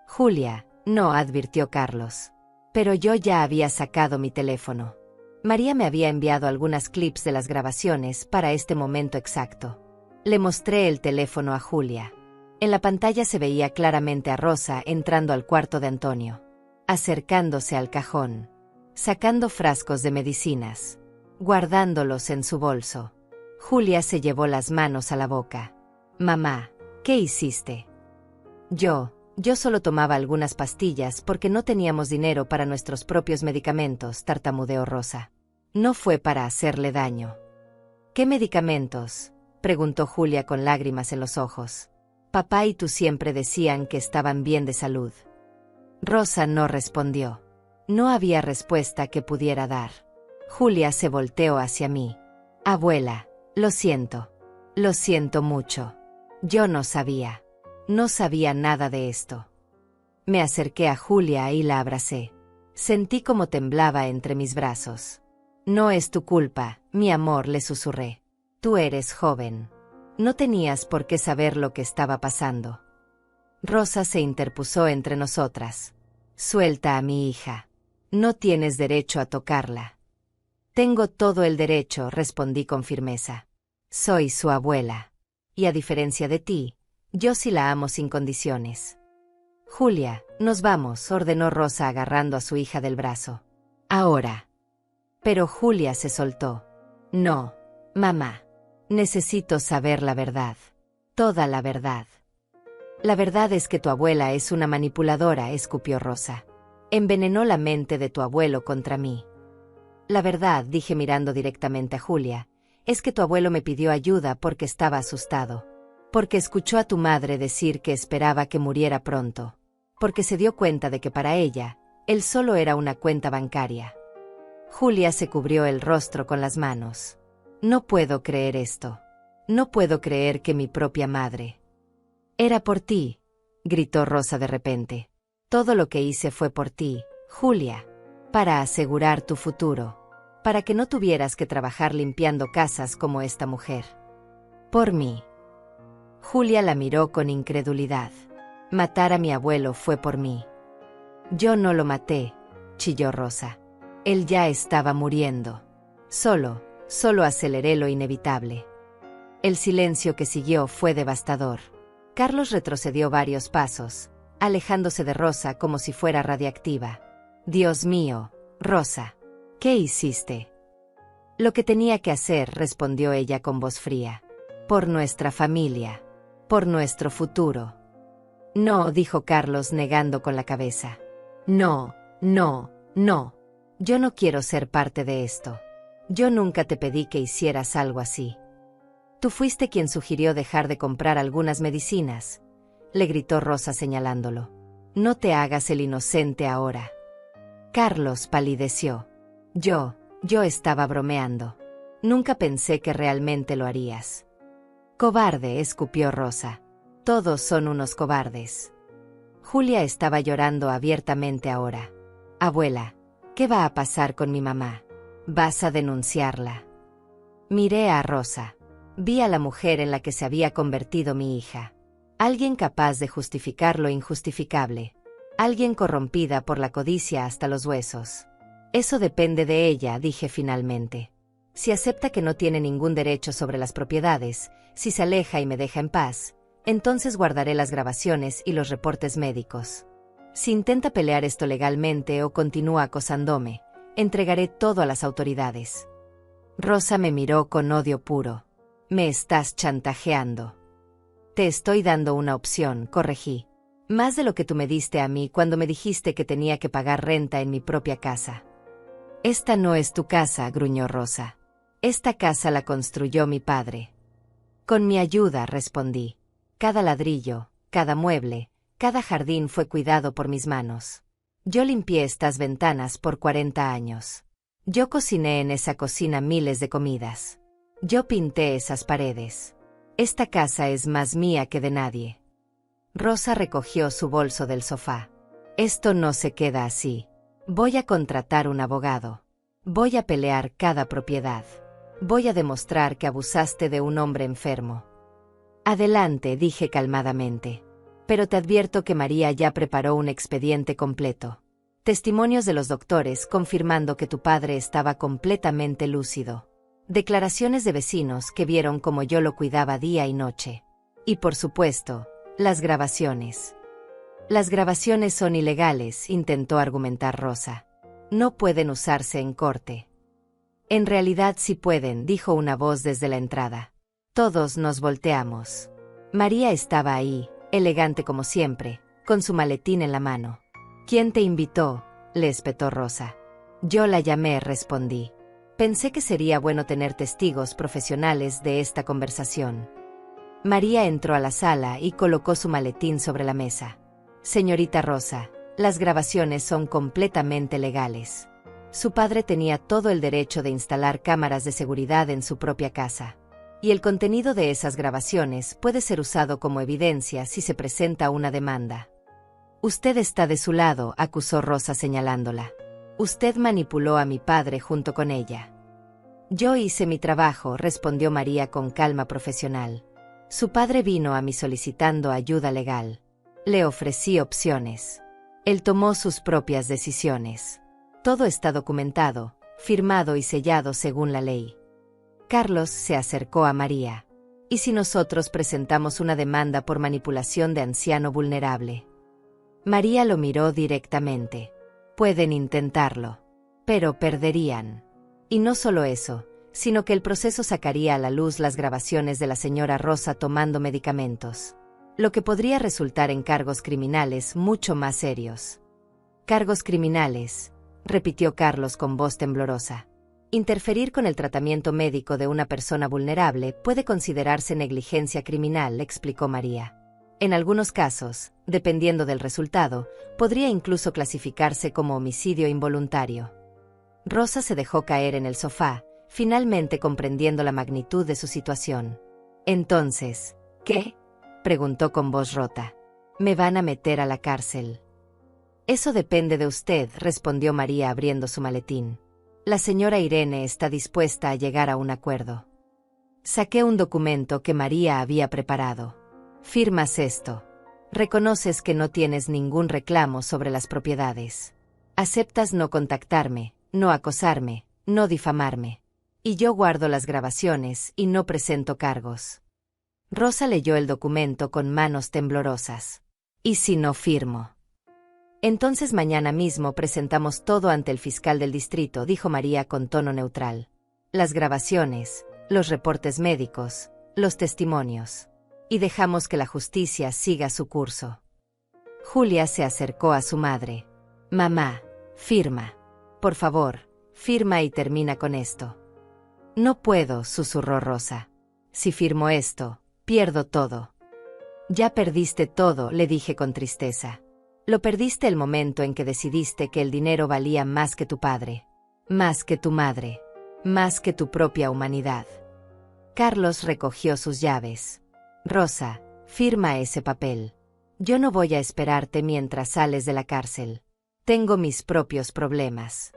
Julia, no, advirtió Carlos. Pero yo ya había sacado mi teléfono. María me había enviado algunas clips de las grabaciones para este momento exacto. Le mostré el teléfono a Julia. En la pantalla se veía claramente a Rosa entrando al cuarto de Antonio, acercándose al cajón, sacando frascos de medicinas, guardándolos en su bolso. Julia se llevó las manos a la boca. Mamá, ¿qué hiciste? Yo solo tomaba algunas pastillas porque no teníamos dinero para nuestros propios medicamentos, tartamudeó Rosa. No fue para hacerle daño. ¿Qué medicamentos?, preguntó Julia con lágrimas en los ojos. Papá y tú siempre decían que estaban bien de salud. Rosa no respondió. No había respuesta que pudiera dar. Julia se volteó hacia mí. Abuela, lo siento. Lo siento mucho. Yo no sabía. No sabía nada de esto. Me acerqué a Julia y la abracé. Sentí como temblaba entre mis brazos. No es tu culpa, mi amor, le susurré. Tú eres joven. No tenías por qué saber lo que estaba pasando. Rosa se interpuso entre nosotras. Suelta a mi hija. No tienes derecho a tocarla. Tengo todo el derecho, respondí con firmeza. Soy su abuela. Y a diferencia de ti, yo sí la amo sin condiciones. Julia, nos vamos, ordenó Rosa agarrando a su hija del brazo. Ahora. Pero Julia se soltó. No, mamá. Necesito saber la verdad. Toda la verdad. La verdad es que tu abuela es una manipuladora, escupió Rosa. Envenenó la mente de tu abuelo contra mí. La verdad, dije mirando directamente a Julia, es que tu abuelo me pidió ayuda porque estaba asustado. Porque escuchó a tu madre decir que esperaba que muriera pronto. Porque se dio cuenta de que para ella, él solo era una cuenta bancaria. Julia se cubrió el rostro con las manos. No puedo creer esto. No puedo creer que mi propia madre. Era por ti, gritó Rosa de repente. Todo lo que hice fue por ti, Julia. Para asegurar tu futuro. Para que no tuvieras que trabajar limpiando casas como esta mujer. Por mí. Julia la miró con incredulidad. Matar a mi abuelo fue por mí. Yo no lo maté, chilló Rosa. Él ya estaba muriendo. Solo aceleré lo inevitable. El silencio que siguió fue devastador. Carlos retrocedió varios pasos, alejándose de Rosa como si fuera radiactiva. Dios mío, Rosa, ¿qué hiciste? Lo que tenía que hacer, respondió ella con voz fría. Por nuestra familia. Por nuestro futuro. No, dijo Carlos negando con la cabeza. No. Yo no quiero ser parte de esto. Yo nunca te pedí que hicieras algo así. Tú fuiste quien sugirió dejar de comprar algunas medicinas, le gritó Rosa señalándolo. No te hagas el inocente ahora. Carlos palideció. Yo estaba bromeando. Nunca pensé que realmente lo harías. Cobarde, escupió Rosa. Todos son unos cobardes. Julia estaba llorando abiertamente ahora. Abuela, ¿qué va a pasar con mi mamá? ¿Vas a denunciarla? Miré a Rosa. Vi a la mujer en la que se había convertido mi hija. Alguien capaz de justificar lo injustificable. Alguien corrompida por la codicia hasta los huesos. Eso depende de ella, dije finalmente. Si acepta que no tiene ningún derecho sobre las propiedades, si se aleja y me deja en paz, entonces guardaré las grabaciones y los reportes médicos. Si intenta pelear esto legalmente o continúa acosándome, entregaré todo a las autoridades. Rosa me miró con odio puro. Me estás chantajeando. Te estoy dando una opción, corregí. Más de lo que tú me diste a mí cuando me dijiste que tenía que pagar renta en mi propia casa. Esta no es tu casa, gruñó Rosa. Esta casa la construyó mi padre. Con mi ayuda, respondí. Cada ladrillo, cada mueble, cada jardín fue cuidado por mis manos. Yo limpié estas ventanas por 40 años. Yo cociné en esa cocina miles de comidas. Yo pinté esas paredes. Esta casa es más mía que de nadie. Rosa recogió su bolso del sofá. Esto no se queda así. Voy a contratar un abogado. Voy a pelear cada propiedad. Voy a demostrar que abusaste de un hombre enfermo. Adelante, dije calmadamente. Pero te advierto que María ya preparó un expediente completo. Testimonios de los doctores confirmando que tu padre estaba completamente lúcido. Declaraciones de vecinos que vieron cómo yo lo cuidaba día y noche. Y por supuesto, las grabaciones. Las grabaciones son ilegales, intentó argumentar Rosa. No pueden usarse en corte. En realidad sí pueden, dijo una voz desde la entrada. Todos nos volteamos. María estaba ahí, elegante como siempre, con su maletín en la mano. ¿Quién te invitó?, le espetó Rosa. Yo la llamé, respondí. Pensé que sería bueno tener testigos profesionales de esta conversación. María entró a la sala y colocó su maletín sobre la mesa. Señorita Rosa, las grabaciones son completamente legales. Su padre tenía todo el derecho de instalar cámaras de seguridad en su propia casa. Y el contenido de esas grabaciones puede ser usado como evidencia si se presenta una demanda. Usted está de su lado, acusó Rosa señalándola. Usted manipuló a mi padre junto con ella. Yo hice mi trabajo, respondió María con calma profesional. Su padre vino a mí solicitando ayuda legal. Le ofrecí opciones. Él tomó sus propias decisiones. Todo está documentado, firmado y sellado según la ley. Carlos se acercó a María. ¿Y si nosotros presentamos una demanda por manipulación de anciano vulnerable? María lo miró directamente. Pueden intentarlo. Pero perderían. Y no solo eso, sino que el proceso sacaría a la luz las grabaciones de la señora Rosa tomando medicamentos. Lo que podría resultar en cargos criminales mucho más serios. Cargos criminales, repitió Carlos con voz temblorosa. Interferir con el tratamiento médico de una persona vulnerable puede considerarse negligencia criminal, explicó María. En algunos casos, dependiendo del resultado, podría incluso clasificarse como homicidio involuntario. Rosa se dejó caer en el sofá, finalmente comprendiendo la magnitud de su situación. Entonces, ¿qué?, preguntó con voz rota. Me van a meter a la cárcel. Eso depende de usted, respondió María abriendo su maletín. La señora Irene está dispuesta a llegar a un acuerdo. Saqué un documento que María había preparado. Firmas esto. Reconoces que no tienes ningún reclamo sobre las propiedades. Aceptas no contactarme, no acosarme, no difamarme. Y yo guardo las grabaciones y no presento cargos. Rosa leyó el documento con manos temblorosas. ¿Y si no firmo? Entonces mañana mismo presentamos todo ante el fiscal del distrito, dijo María con tono neutral. Las grabaciones, los reportes médicos, los testimonios. Y dejamos que la justicia siga su curso. Julia se acercó a su madre. Mamá, firma. Por favor, firma y termina con esto. No puedo, susurró Rosa. Si firmo esto, pierdo todo. Ya perdiste todo, le dije con tristeza. Lo perdiste el momento en que decidiste que el dinero valía más que tu padre, más que tu madre, más que tu propia humanidad. Carlos recogió sus llaves. Rosa, firma ese papel. Yo no voy a esperarte mientras sales de la cárcel. Tengo mis propios problemas.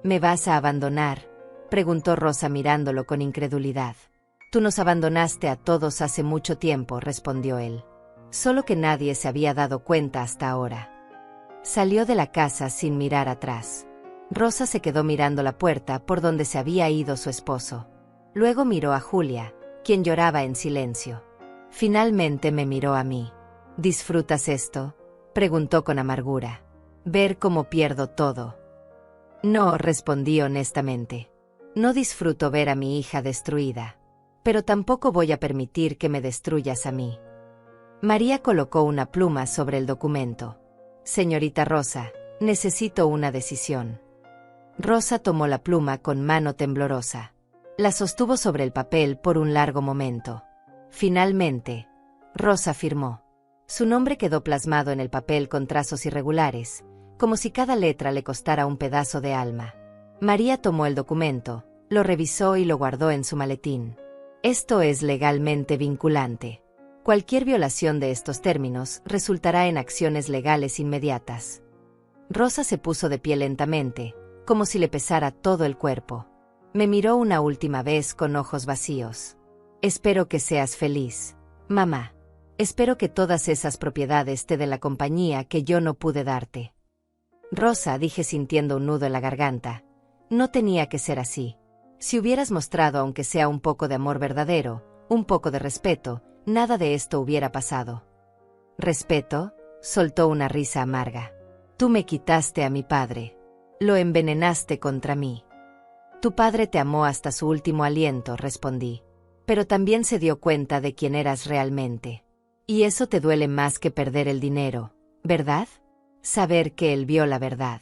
¿Me vas a abandonar?, preguntó Rosa mirándolo con incredulidad. Tú nos abandonaste a todos hace mucho tiempo, respondió él. Solo que nadie se había dado cuenta hasta ahora. Salió de la casa sin mirar atrás. Rosa se quedó mirando la puerta por donde se había ido su esposo. Luego miró a Julia, quien lloraba en silencio. Finalmente me miró a mí. ¿Disfrutas esto?, preguntó con amargura. Ver cómo pierdo todo. No, respondí honestamente. No disfruto ver a mi hija destruida. Pero tampoco voy a permitir que me destruyas a mí. María colocó una pluma sobre el documento. Señorita Rosa, necesito una decisión. Rosa tomó la pluma con mano temblorosa. La sostuvo sobre el papel por un largo momento. Finalmente, Rosa firmó. Su nombre quedó plasmado en el papel con trazos irregulares, como si cada letra le costara un pedazo de alma. María tomó el documento, lo revisó y lo guardó en su maletín. Esto es legalmente vinculante. Cualquier violación de estos términos resultará en acciones legales inmediatas. Rosa se puso de pie lentamente, como si le pesara todo el cuerpo. Me miró una última vez con ojos vacíos. Espero que seas feliz, mamá. Espero que todas esas propiedades te den la compañía que yo no pude darte. Rosa, dije sintiendo un nudo en la garganta. No tenía que ser así. Si hubieras mostrado aunque sea un poco de amor verdadero, un poco de respeto, nada de esto hubiera pasado. ¿Respeto?, soltó una risa amarga. Tú me quitaste a mi padre. Lo envenenaste contra mí. Tu padre te amó hasta su último aliento, respondí. Pero también se dio cuenta de quién eras realmente. Y eso te duele más que perder el dinero, ¿verdad? Saber que él vio la verdad.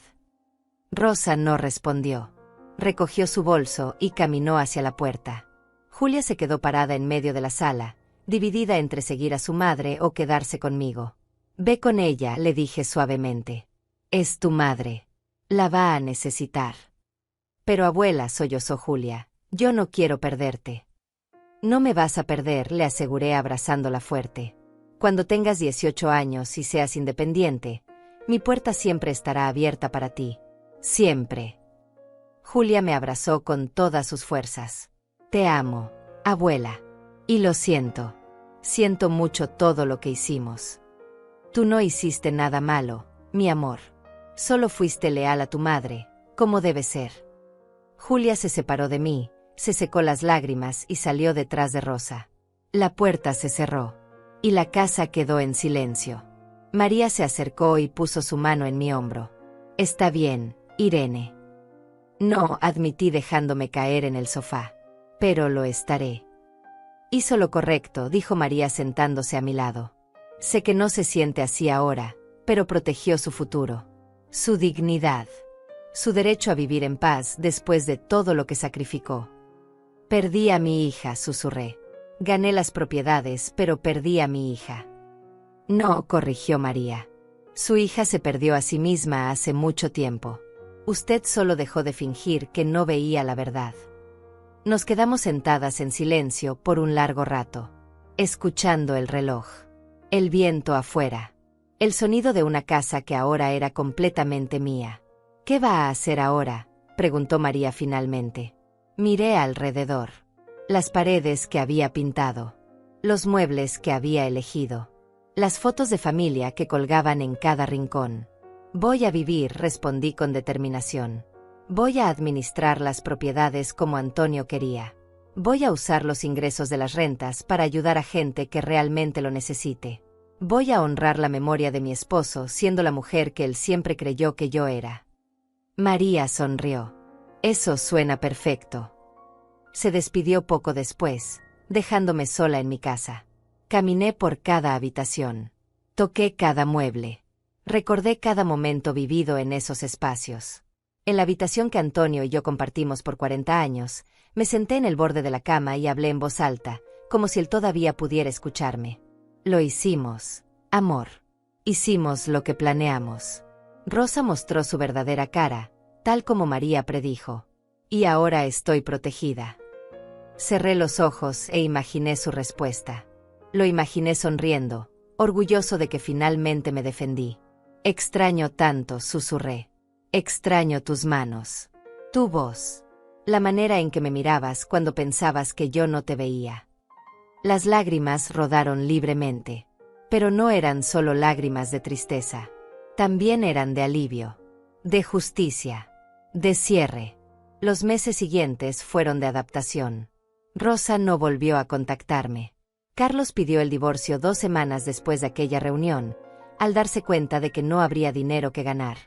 Rosa no respondió. Recogió su bolso y caminó hacia la puerta. Julia se quedó parada en medio de la sala, dividida entre seguir a su madre o quedarse conmigo. Ve con ella, le dije suavemente. Es tu madre. La va a necesitar. Pero abuela, sollozó Julia, yo no quiero perderte. No me vas a perder, le aseguré abrazándola fuerte. Cuando tengas 18 años y seas independiente, mi puerta siempre estará abierta para ti. Siempre. Julia me abrazó con todas sus fuerzas. Te amo, abuela. Y lo siento. Siento mucho todo lo que hicimos. Tú no hiciste nada malo, mi amor. Solo fuiste leal a tu madre, como debe ser. Julia se separó de mí, se secó las lágrimas y salió detrás de Rosa. La puerta se cerró. Y la casa quedó en silencio. María se acercó y puso su mano en mi hombro. Está bien, Irene. No, admití dejándome caer en el sofá. Pero lo estaré. Hizo lo correcto, dijo María sentándose a mi lado. Sé que no se siente así ahora, pero protegió su futuro, su dignidad, su derecho a vivir en paz después de todo lo que sacrificó. Perdí a mi hija, susurré. Gané las propiedades, pero perdí a mi hija. No, corrigió María. Su hija se perdió a sí misma hace mucho tiempo. Usted solo dejó de fingir que no veía la verdad. Nos quedamos sentadas en silencio por un largo rato, escuchando el reloj, el viento afuera, el sonido de una casa que ahora era completamente mía. ¿Qué va a hacer ahora?, preguntó María finalmente. Miré alrededor. las paredes que había pintado, los muebles que había elegido, las fotos de familia que colgaban en cada rincón. Voy a vivir, respondí con determinación. Voy a administrar las propiedades como Antonio quería. Voy a usar los ingresos de las rentas para ayudar a gente que realmente lo necesite. Voy a honrar la memoria de mi esposo siendo la mujer que él siempre creyó que yo era. María sonrió. Eso suena perfecto. Se despidió poco después, dejándome sola en mi casa. Caminé por cada habitación. Toqué cada mueble. Recordé cada momento vivido en esos espacios. En la habitación que Antonio y yo compartimos por 40 años, me senté en el borde de la cama y hablé en voz alta, como si él todavía pudiera escucharme. Lo hicimos, amor. Hicimos lo que planeamos. Rosa mostró su verdadera cara, tal como María predijo. Y ahora estoy protegida. Cerré los ojos e imaginé su respuesta. Lo imaginé sonriendo, orgulloso de que finalmente me defendí. Extraño tanto, susurré. Extraño tus manos. Tu voz. La manera en que me mirabas cuando pensabas que yo no te veía. Las lágrimas rodaron libremente. Pero no eran solo lágrimas de tristeza. También eran de alivio. De justicia. De cierre. Los meses siguientes fueron de adaptación. Rosa no volvió a contactarme. Carlos pidió el divorcio 2 semanas después de aquella reunión, al darse cuenta de que no habría dinero que ganar.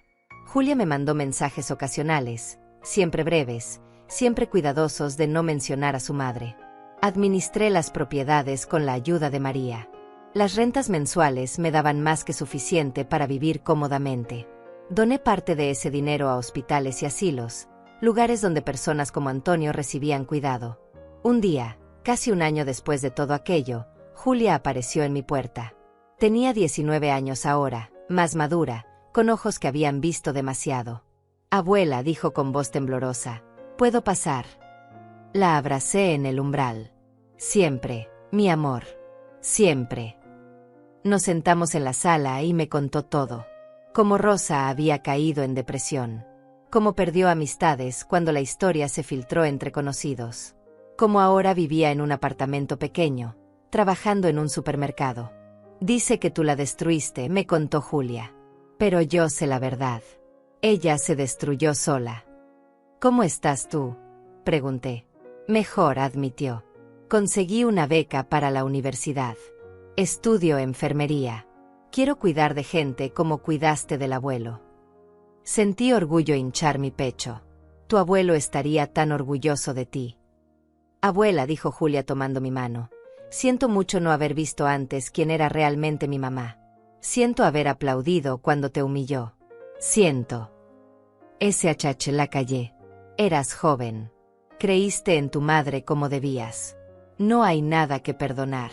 Julia me mandó mensajes ocasionales, siempre breves, siempre cuidadosos de no mencionar a su madre. Administré las propiedades con la ayuda de María. Las rentas mensuales me daban más que suficiente para vivir cómodamente. Doné parte de ese dinero a hospitales y asilos, lugares donde personas como Antonio recibían cuidado. Un día, casi un año después de todo aquello, Julia apareció en mi puerta. Tenía 19 años ahora, más madura, con ojos que habían visto demasiado. Abuela, dijo con voz temblorosa, ¿puedo pasar? La abracé en el umbral. Siempre, mi amor. Siempre. Nos sentamos en la sala y me contó todo. Cómo Rosa había caído en depresión. Cómo perdió amistades cuando la historia se filtró entre conocidos. Cómo ahora vivía en un apartamento pequeño, trabajando en un supermercado. Dice que tú la destruiste, me contó Julia. Pero yo sé la verdad. Ella se destruyó sola. ¿Cómo estás tú?, pregunté. Mejor, admitió. Conseguí una beca para la universidad. Estudio enfermería. Quiero cuidar de gente como cuidaste del abuelo. Sentí orgullo hinchar mi pecho. Tu abuelo estaría tan orgulloso de ti. Abuela, dijo Julia tomando mi mano. Siento mucho no haber visto antes quién era realmente mi mamá. Siento haber aplaudido cuando te humilló. Siento. SHH la callé. Eras joven. Creíste en tu madre como debías. No hay nada que perdonar.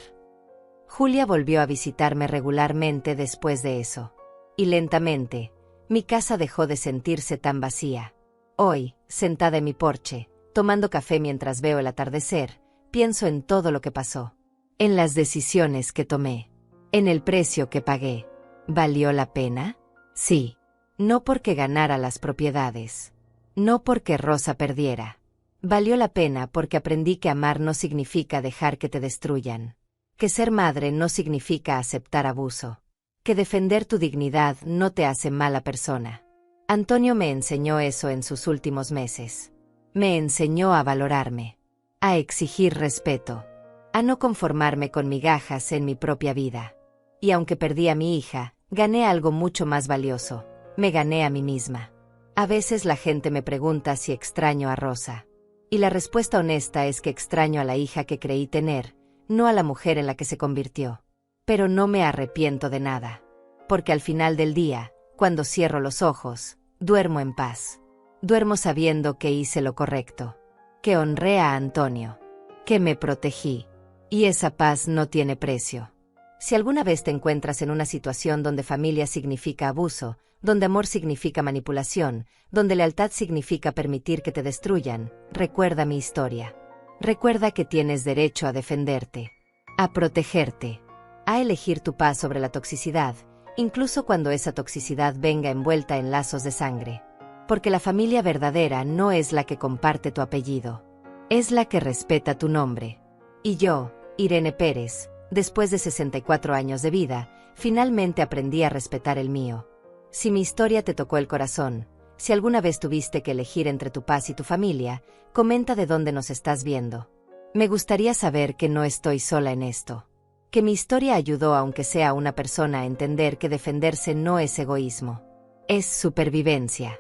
Julia volvió a visitarme regularmente después de eso. Y lentamente, mi casa dejó de sentirse tan vacía. Hoy, sentada en mi porche, tomando café mientras veo el atardecer, pienso en todo lo que pasó. En las decisiones que tomé. En el precio que pagué. ¿Valió la pena? Sí. No porque ganara las propiedades. No porque Rosa perdiera. Valió la pena porque aprendí que amar no significa dejar que te destruyan. Que ser madre no significa aceptar abuso. Que defender tu dignidad no te hace mala persona. Antonio me enseñó eso en sus últimos meses. Me enseñó a valorarme. A exigir respeto. A no conformarme con migajas en mi propia vida. Y aunque perdí a mi hija, gané algo mucho más valioso. Me gané a mí misma. A veces la gente me pregunta si extraño a Rosa. Y la respuesta honesta es que extraño a la hija que creí tener, no a la mujer en la que se convirtió. Pero no me arrepiento de nada. Porque al final del día, cuando cierro los ojos, duermo en paz. Duermo sabiendo que hice lo correcto. Que honré a Antonio. Que me protegí. Y esa paz no tiene precio. Si alguna vez te encuentras en una situación donde familia significa abuso, donde amor significa manipulación, donde lealtad significa permitir que te destruyan, recuerda mi historia. Recuerda que tienes derecho a defenderte, a protegerte, a elegir tu paz sobre la toxicidad, incluso cuando esa toxicidad venga envuelta en lazos de sangre. Porque la familia verdadera no es la que comparte tu apellido. Es la que respeta tu nombre. Y yo, Irene Pérez, después de 64 años de vida, finalmente aprendí a respetar el mío. Si mi historia te tocó el corazón, si alguna vez tuviste que elegir entre tu paz y tu familia, comenta de dónde nos estás viendo. Me gustaría saber que no estoy sola en esto. Que mi historia ayudó aunque sea a una persona a entender que defenderse no es egoísmo. Es supervivencia.